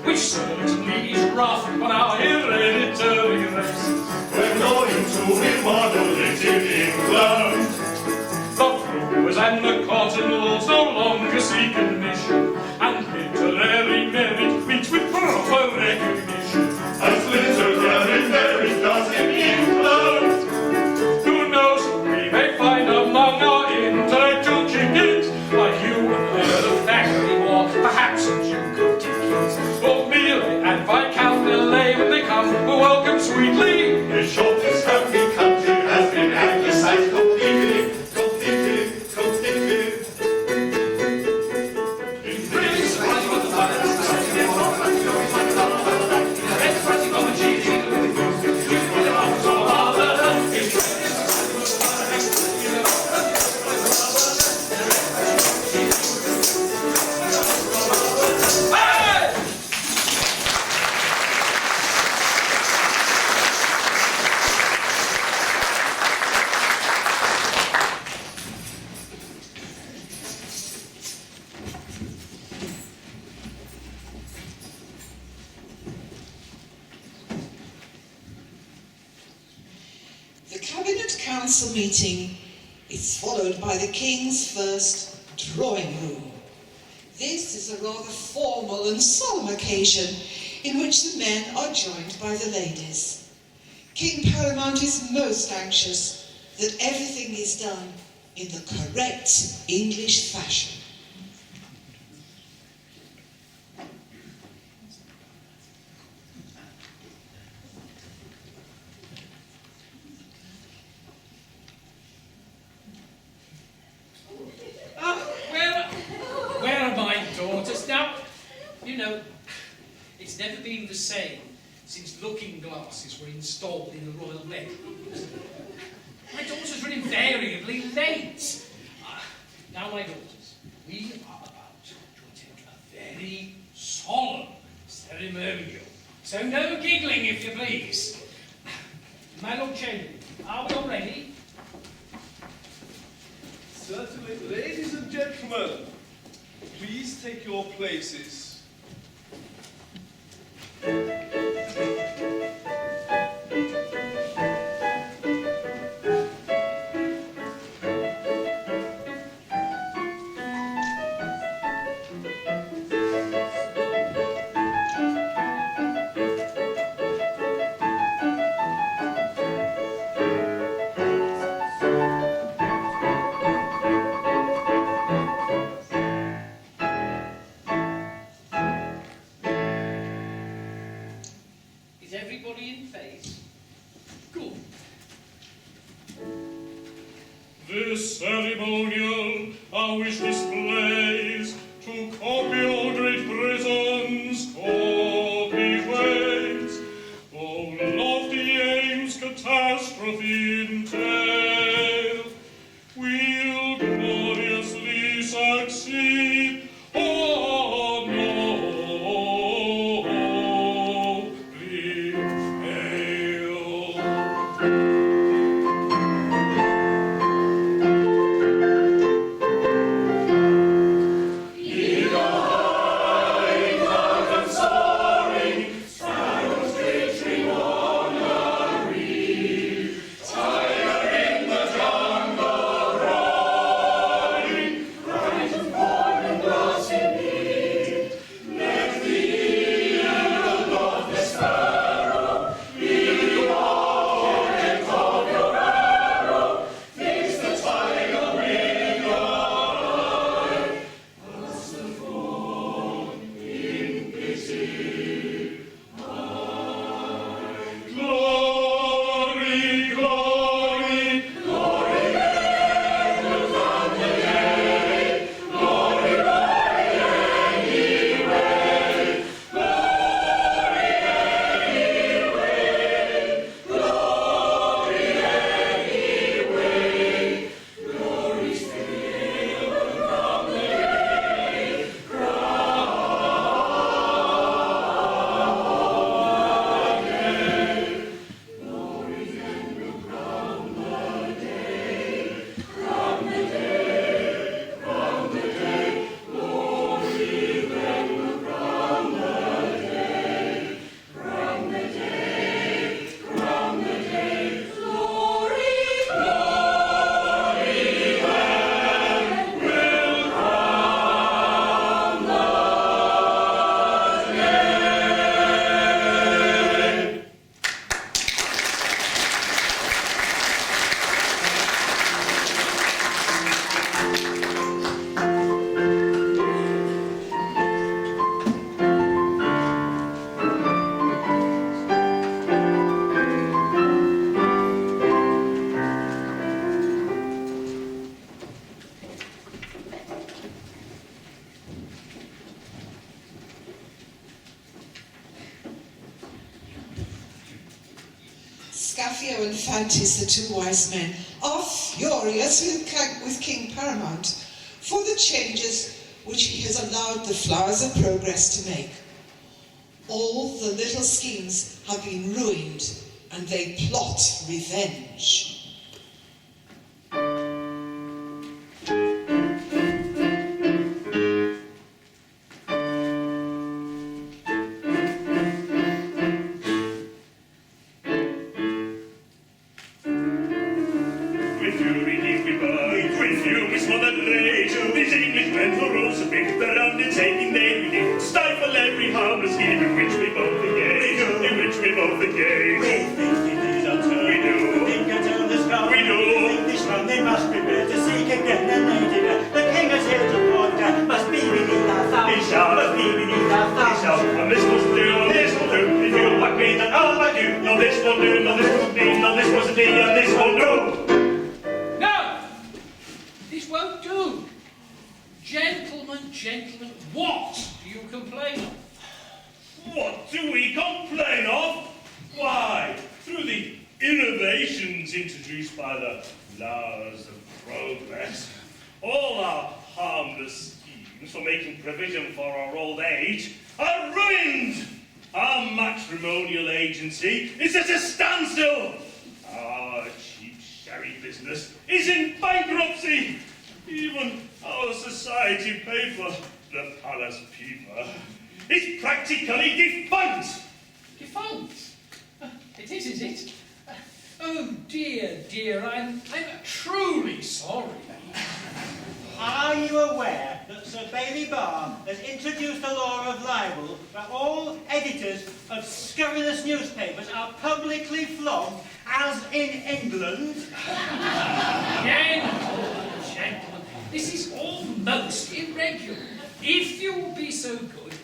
which certainly is rough on our hereditary race. We're going to remodel it in England. The brewers and the cotton laws no longer seek admission, and literary merit meets with proper recognition. As literary merit does in England. Who knows who we may find among our intellectual chickens, like you and Earl of Thackeray, or perhaps a Duke of Dickens, or Mealy and Viscount Millay when they come, we're welcome sweetly. In short, this happy country has been anglicized completely, completely, completely. It really is a party on the part of The Cabinet Council meeting is followed by the King's first drawing room. This is a rather formal and solemn occasion in which the men are joined by the ladies. King Paramount is most anxious that everything is done in the correct English fashion. Where are my daughters now? You know, it's never been the same since looking glasses were installed in the royal bedrooms. My daughters are invariably late. Now, my daughters, we are about to attend a very solemn ceremonial. So no giggling, if you please. My Lord Chamberlain, are we all ready? Certainly, ladies and gentlemen, please take your places. Everybody in phase? Good. This ceremonial our wish displays to copy all great Britain's copy ways. Oh, lofty aims catastrophe entail, we'll gloriously succeed. Oh, no. Scaffio and Fantis, the two wise men, are furious with King Paramount for the changes which he has allowed the Flowers of Progress to make. All the little schemes have been ruined, and they plot revenge. With you we burn, with you we smother rage, these English shall. But maybe these are This shall, and this must do, and this will do. If you'll back me, then I'll back you. No, this won't do, no, this won't be, no, this mustn't be, and this won't do. No! This won't do. Gentlemen, what do you complain of? What do we complain of? Why, through the innovations introduced by the laws of progress, all our harmless schemes for making provision for our old age are ruined. Our matrimonial agency is at a standstill. Our cheap sherry business is in bankruptcy. Even our society paper, the Palace Paper, is practically defunct. Defunct? It is it? Oh dear, I'm truly sorry. Are you aware that Sir Bailey Barr has introduced a law of libel where all editors of scurrilous newspapers are publicly flogged, as in England? Gentlemen, this is all most irregular. If you will be so good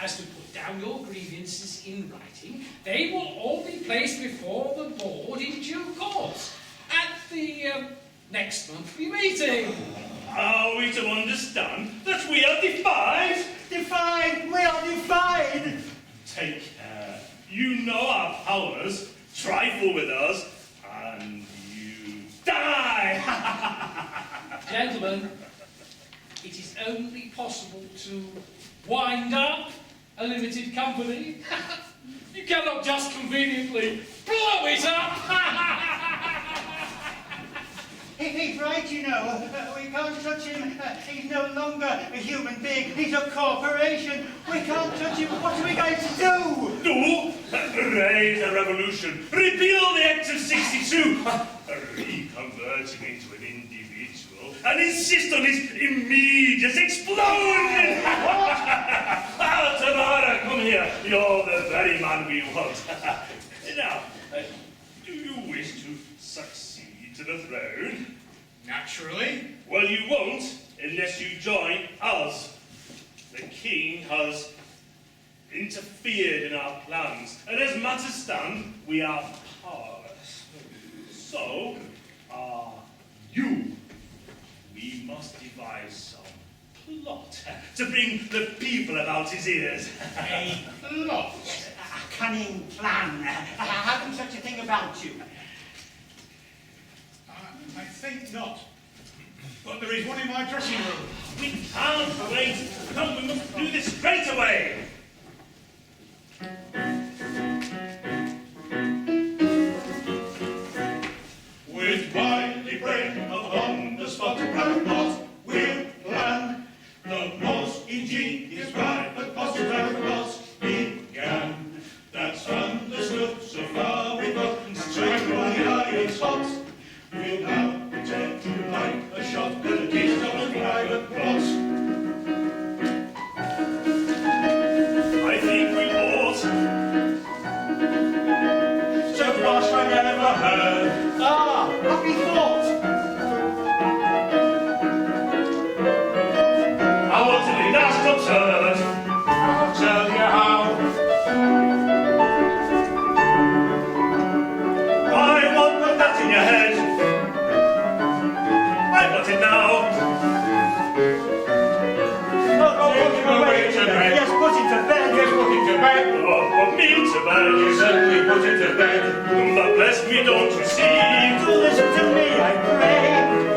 as to put down your grievances in writing, they will all be placed before the board in due course at the next monthly meeting. Are we to understand that we are defied? Defied? We are defied! Take care. You know our powers. Trifle with us, and you die! Gentlemen, it is only possible to wind up a limited company. You cannot just conveniently blow it up. He's right, you know. We can't touch him. He's no longer a human being. He's a corporation. We can't touch him. What are we going to do? Do? Raise a revolution. Repeal the Act of 62. Reconvert him into an individual and insist on his immediate explosion. What? Tamara, come here. You're the very man we want. Now, do you wish to succeed to the throne? Naturally. Well, you won't unless you join us. The king has interfered in our plans, and as matters stand, we are powerless. So, are you. We must devise some plot to bring the people about his ears. A plot? A cunning plan. Haven't such a thing about you. I think not. But there is one in my dressing room. We can't wait. Come, we must do this straight away. With mighty brain upon the spot, private plot we'll plan. The most ingenious private possible plot began. That's understood so far we've got strike by the iron spot. We'll now pretend to like a shot, but it is not a private plot. I think we ought So flash I never heard. Ah, happy thought. I want to be that's absurd. I'll tell you how. Why won't put that in your head? I got it now. Put him away to bed. Yes, put him to bed. Yes, put him to bed. Oh, put me to bed. You certainly put him to bed. But bless me, don't you see? To listen to me, I pray.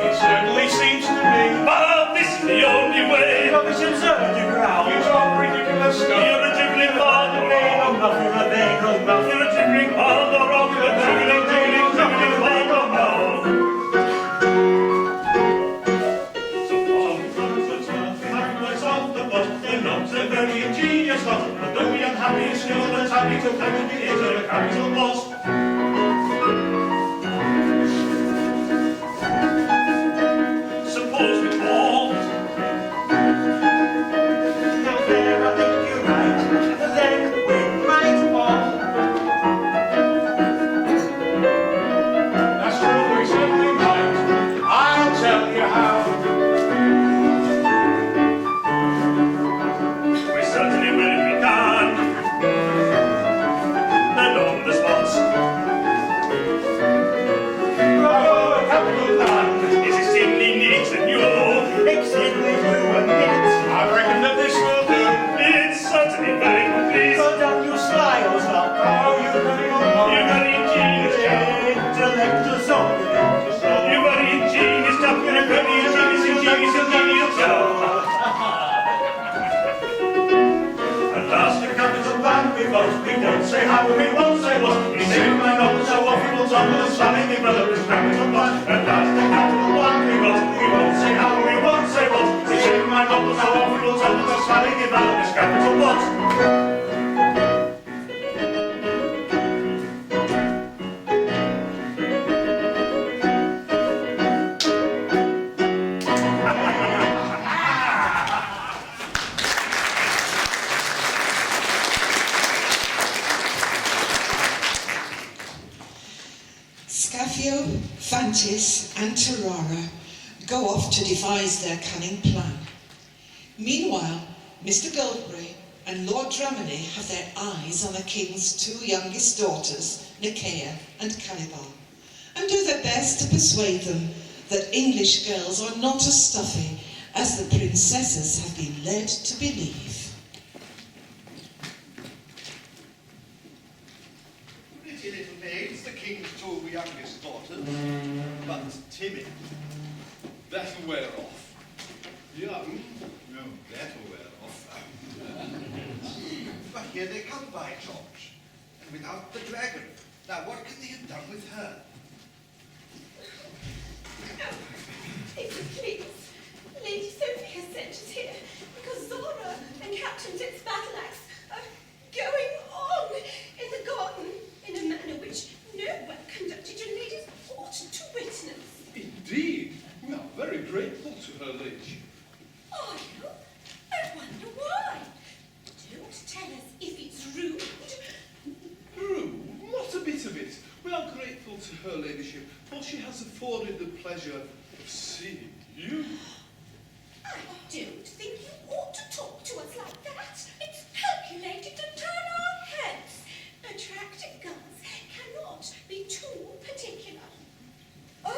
It certainly seems to me. But this is the only way. Rubbish absurd, you growl. You talk ridiculous stuff. You're a dribbling ball, A bagel muffin, a bagel muffin. You're a dribbling ball, the rock, the dribbling ball, They're not so very ingenious lot, but don't be unhappy, still as happy to come in the ears of a capital boss. Suppose we all Now there, I think you're right. Then we might all. That's true, we certainly might. I'll tell you how. say how, we won't say what. We say my novel, so off we will tumble and slamming the brother is capital one. At last the capital one we got. We won't say how, we won't say what. We say my novel, so off we will tumble and slamming the brother is capital one. Fantis and Tarara go off to devise their cunning plan. Meanwhile, Mr. Goldbrae and Lord Dramini have their eyes on the king's two youngest daughters, Nicaea and Caliban, and do their best to persuade them that English girls are not as stuffy as the princesses have been led to believe. Pretty little maids, the king's two youngest daughters, but timid. That'll wear off. Young? No, that'll wear off. But here they come, by George, and without the dragon. Now, what can they have done with her? If you please, Lady Sophia sent us here because Zora and Captain Dick's battle axe are going on in the garden in a manner which no well-conducted young ladies ought to witness. Indeed. We are very grateful to her ladyship. Are you? I wonder why. Don't tell us if it's rude. Rude? Not a bit of it. We are grateful to her ladyship, for she has afforded the pleasure of seeing you. I don't think you ought to talk to us like that. It's calculated to turn our heads. Attractive girls cannot be too particular. Oh,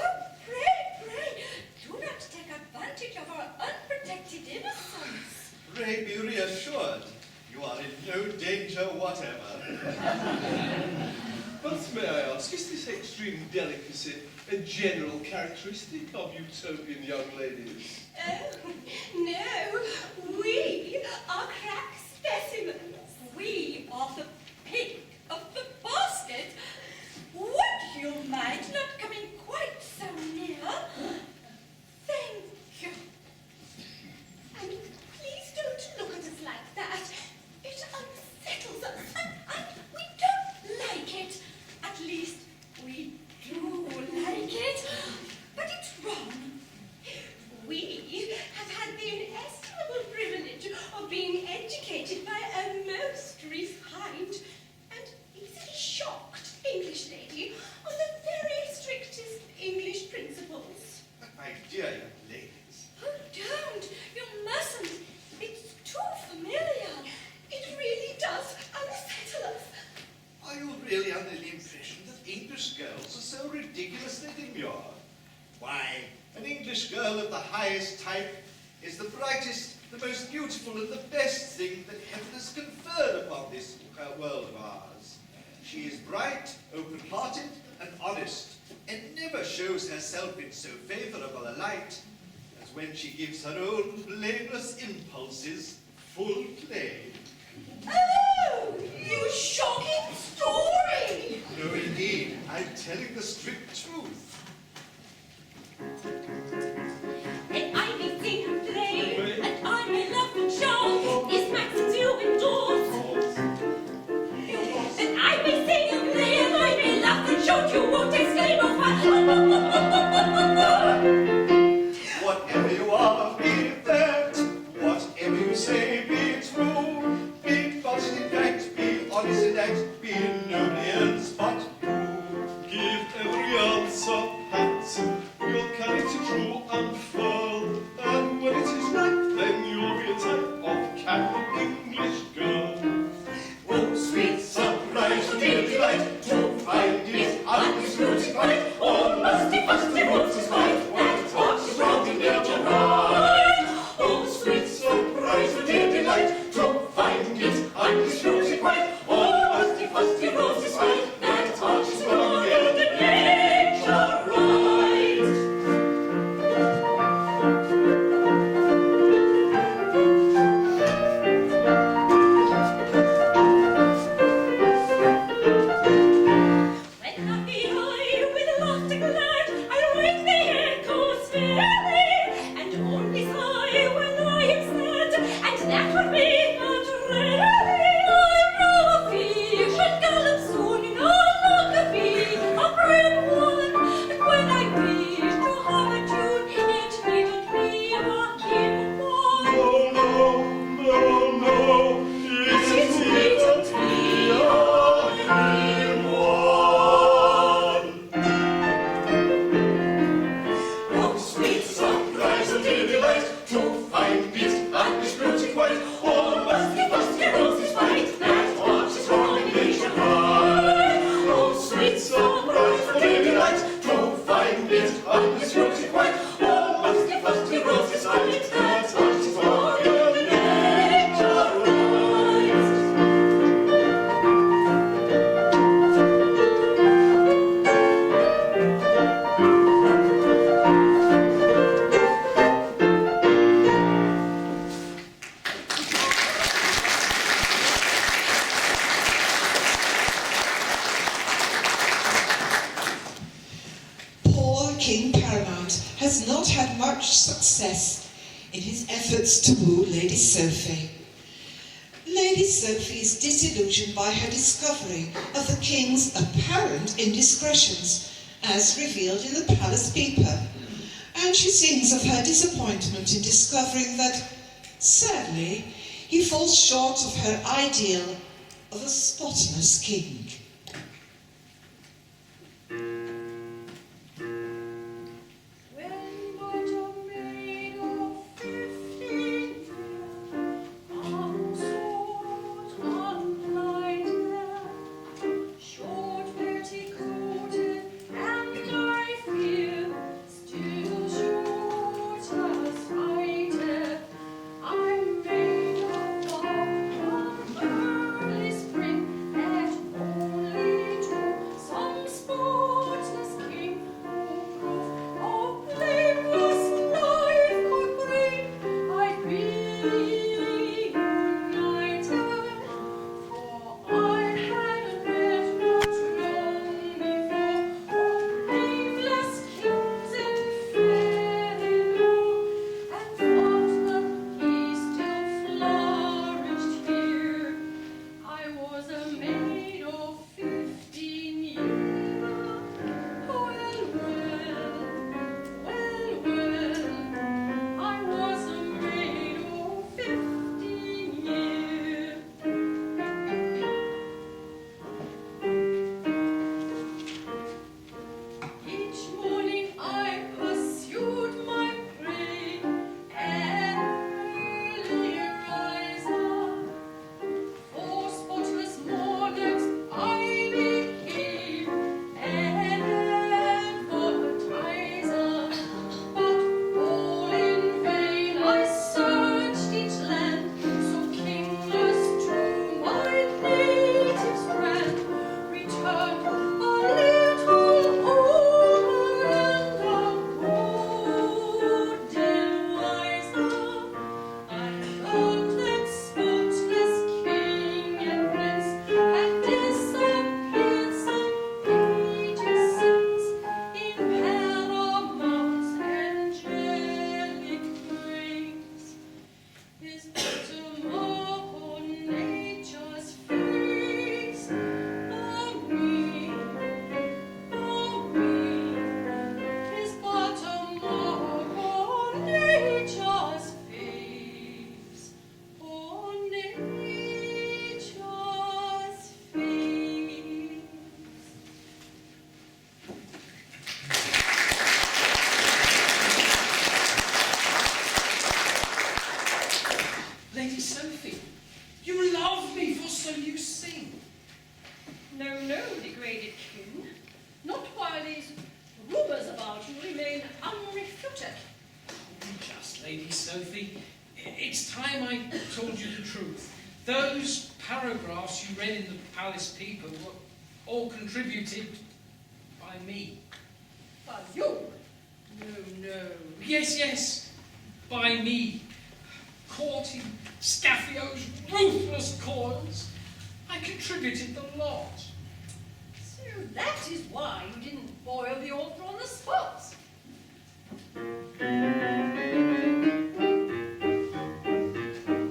pray, do not take advantage of our unprotected innocence. Pray be reassured, you are in no danger whatever. But may I ask, is this extreme delicacy a general characteristic of Utopian young ladies? Oh, no, we are crack specimens. We are the pig of the basket. Would you mind not coming quite so near? Thank you. And please don't look at us like that. It unsettles us, and we don't like it. At least we do like it, but it's wrong. We have had the inestimable privilege of being educated by a most refined and easily shocked English lady on the very strictest English principles. But my dear young ladies, Oh, don't! You mustn't! It's too familiar. It really does unsettle us. are you really under the impression that English girls are so ridiculously demure? Why, an English girl of the highest type is the brightest, the most beautiful, and the best thing that heaven has conferred upon this world of ours. She is bright, open-hearted, and honest, and never shows herself in so favourable a light as when she gives her own blameless impulses full play. Oh, you shocking story! No, indeed, I'm telling the strict truth. And I may sing and play, and I may laugh and shout, is Max to endorse? And I may sing and play, and I may laugh and shout, you won't exclaim of Whatever you are, be it that. Whatever you say, be it true. Be it false in fact, be honest in act, be nobly and spot true. Give every answer pat, your character true unfurl, and when it is right, then you'll be a type of capital English girl. Oh, sweet surprise, what dear delight, to find it undisputed right. Oh, lusty, fusty, what's his mind? What talks is wrong in nature right? Oh, sweet surprise, what dear delight, to find it undisputed right. Oh, lusty, fusty, success in his efforts to woo Lady Sophie. Lady Sophie is disillusioned by her discovery of the king's apparent indiscretions, as revealed in the palace peeper, and she sings of her disappointment in discovering that, sadly, he falls short of her ideal of a spotless king. Lady Sophie, you love me, for so you sing. No, no, degraded king. Not while these rumours about you remain unrefuted. Just, Lady Sophie, it's time I told you the truth. Those paragraphs you read in the palace paper were all contributed by me. By you? No, no. Yes, yes, by me. Courting Scaffio's ruthless coils, I contributed the lot. So that is why you didn't boil the author on the spot.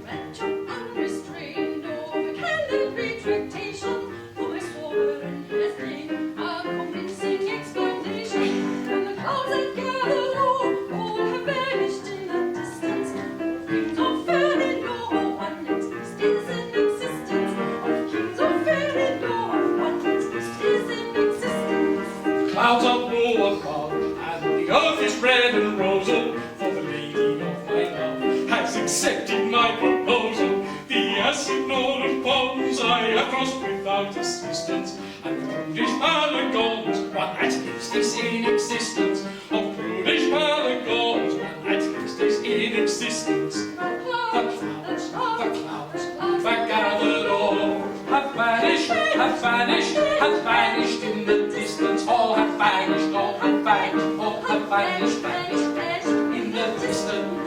Rapture unrestrained over candid retractation, for my sovereign has been a convincing explanation. When the clouds that gather low all have vanished in the distance, all things are fair in law, one at least is in existence. All kings are fair in law, one at least is in existence. Clouds are blue above, and the earth is red and rosal, for the lady of my love has accepted my proposal. The acid Northern ponds I have crossed without assistance, and the prudish Malagons, one at least is in existence. Of prudish Malagons, one at least is in existence. The clouds that gathered all have vanished, have vanished, have vanished in the distance. All have vanished, all have vanished, all have vanished, vanished, vanished in the distance.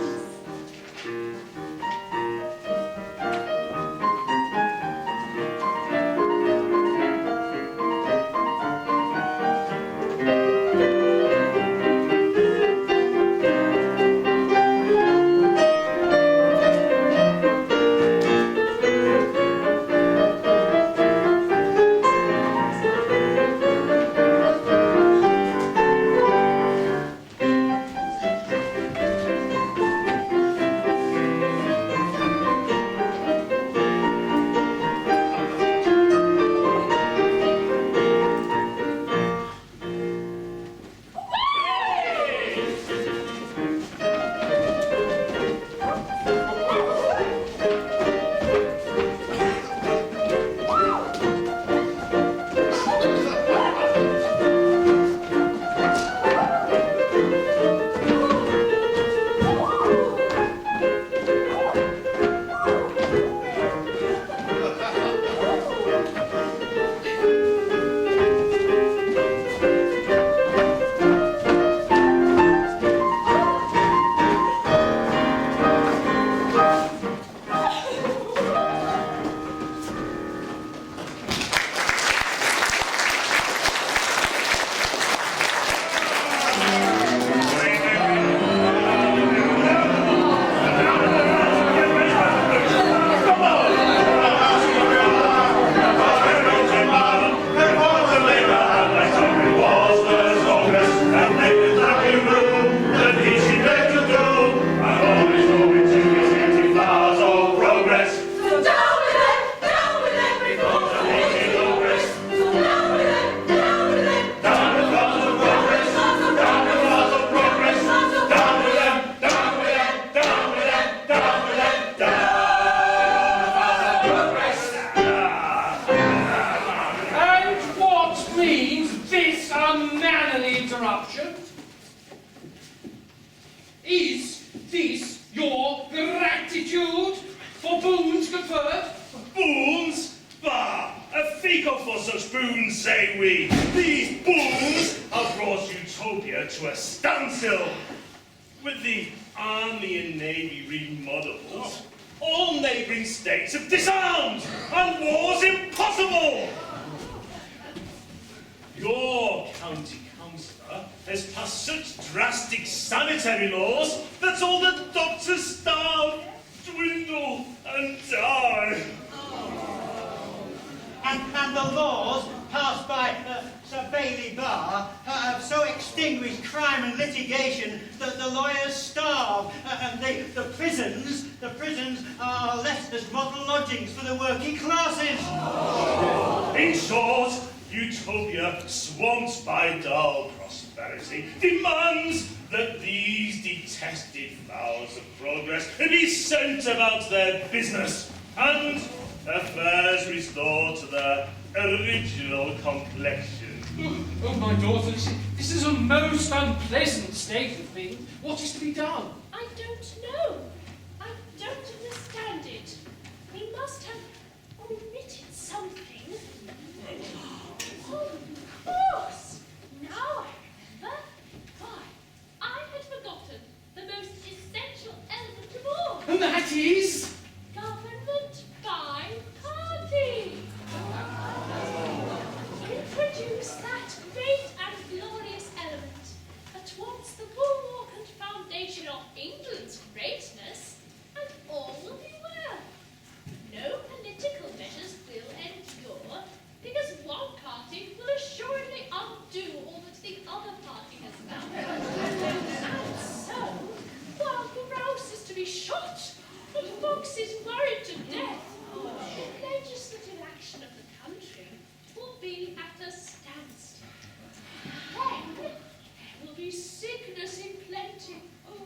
And what means this unmannerly interruption? Is this your gratitude for boons conferred? Boons? Bah! A fico for such boons, say we. These boons have brought Utopia to a standstill. With the army and navy remodeled, all neighbouring states have disarmed, and war's impossible. Your county councillor has passed such drastic sanitary laws that all the doctors starve, dwindle, and die. And the laws passed by Sir Bailey Barr have so extinguished crime and litigation that the lawyers starve, and the prisons are left as model lodgings for the working classes. In short, Utopia, swamped by dull prosperity, demands that these detested fowls of progress be sent about their business, and affairs restored to their original complexion. Oh, my daughter, this is a most unpleasant state of things. What is to be done? I don't know. I don't understand it. We must have omitted something. Oh, of course! Now I remember. Why, I had forgotten the most essential element of all. And that is? Government by party. Introduce that great and glorious element that once the bulwark and foundation of England's greatness, and all will be well. No political measures will endure, because one party will assuredly undo all that the other party has done. And so, while grouse is to be shot, and foxes worried to death, the legislative action of the country will be at a standstill. Then there will be sickness in plenty,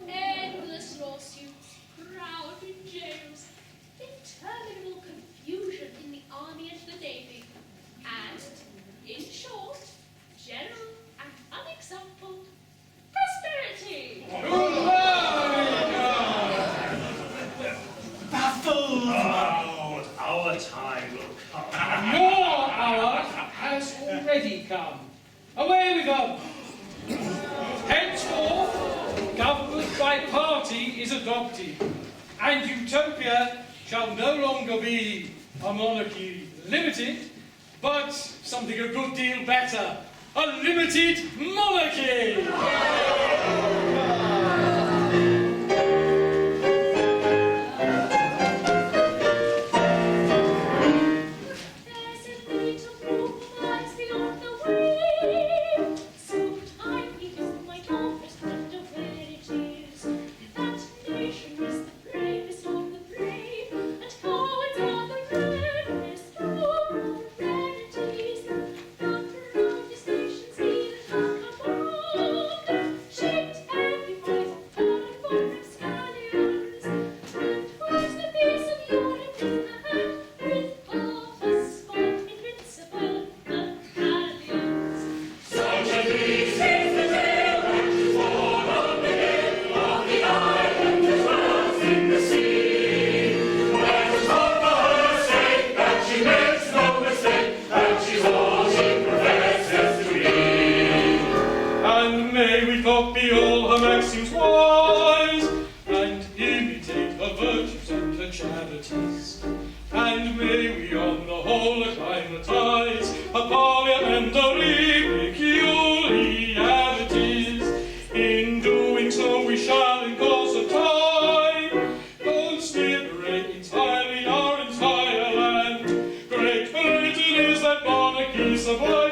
endless lawsuits, crowded jails, interminable confusion in the army and the navy, and, in short, general and unexampled prosperity. Baffled! Oh, our time will come. Your hour has already come. Away we go. Henceforth, government by party is adopted, and Utopia shall no longer be a monarchy limited, but something a good deal better, a limited monarchy! Copy all her maxims wise, and imitate her virtues and her charities. And may we on the whole acclimatize her parliamentary peculiarities. In doing so we shall in course of time considerate entirely our entire land. Great Britain is that monarchy sublime,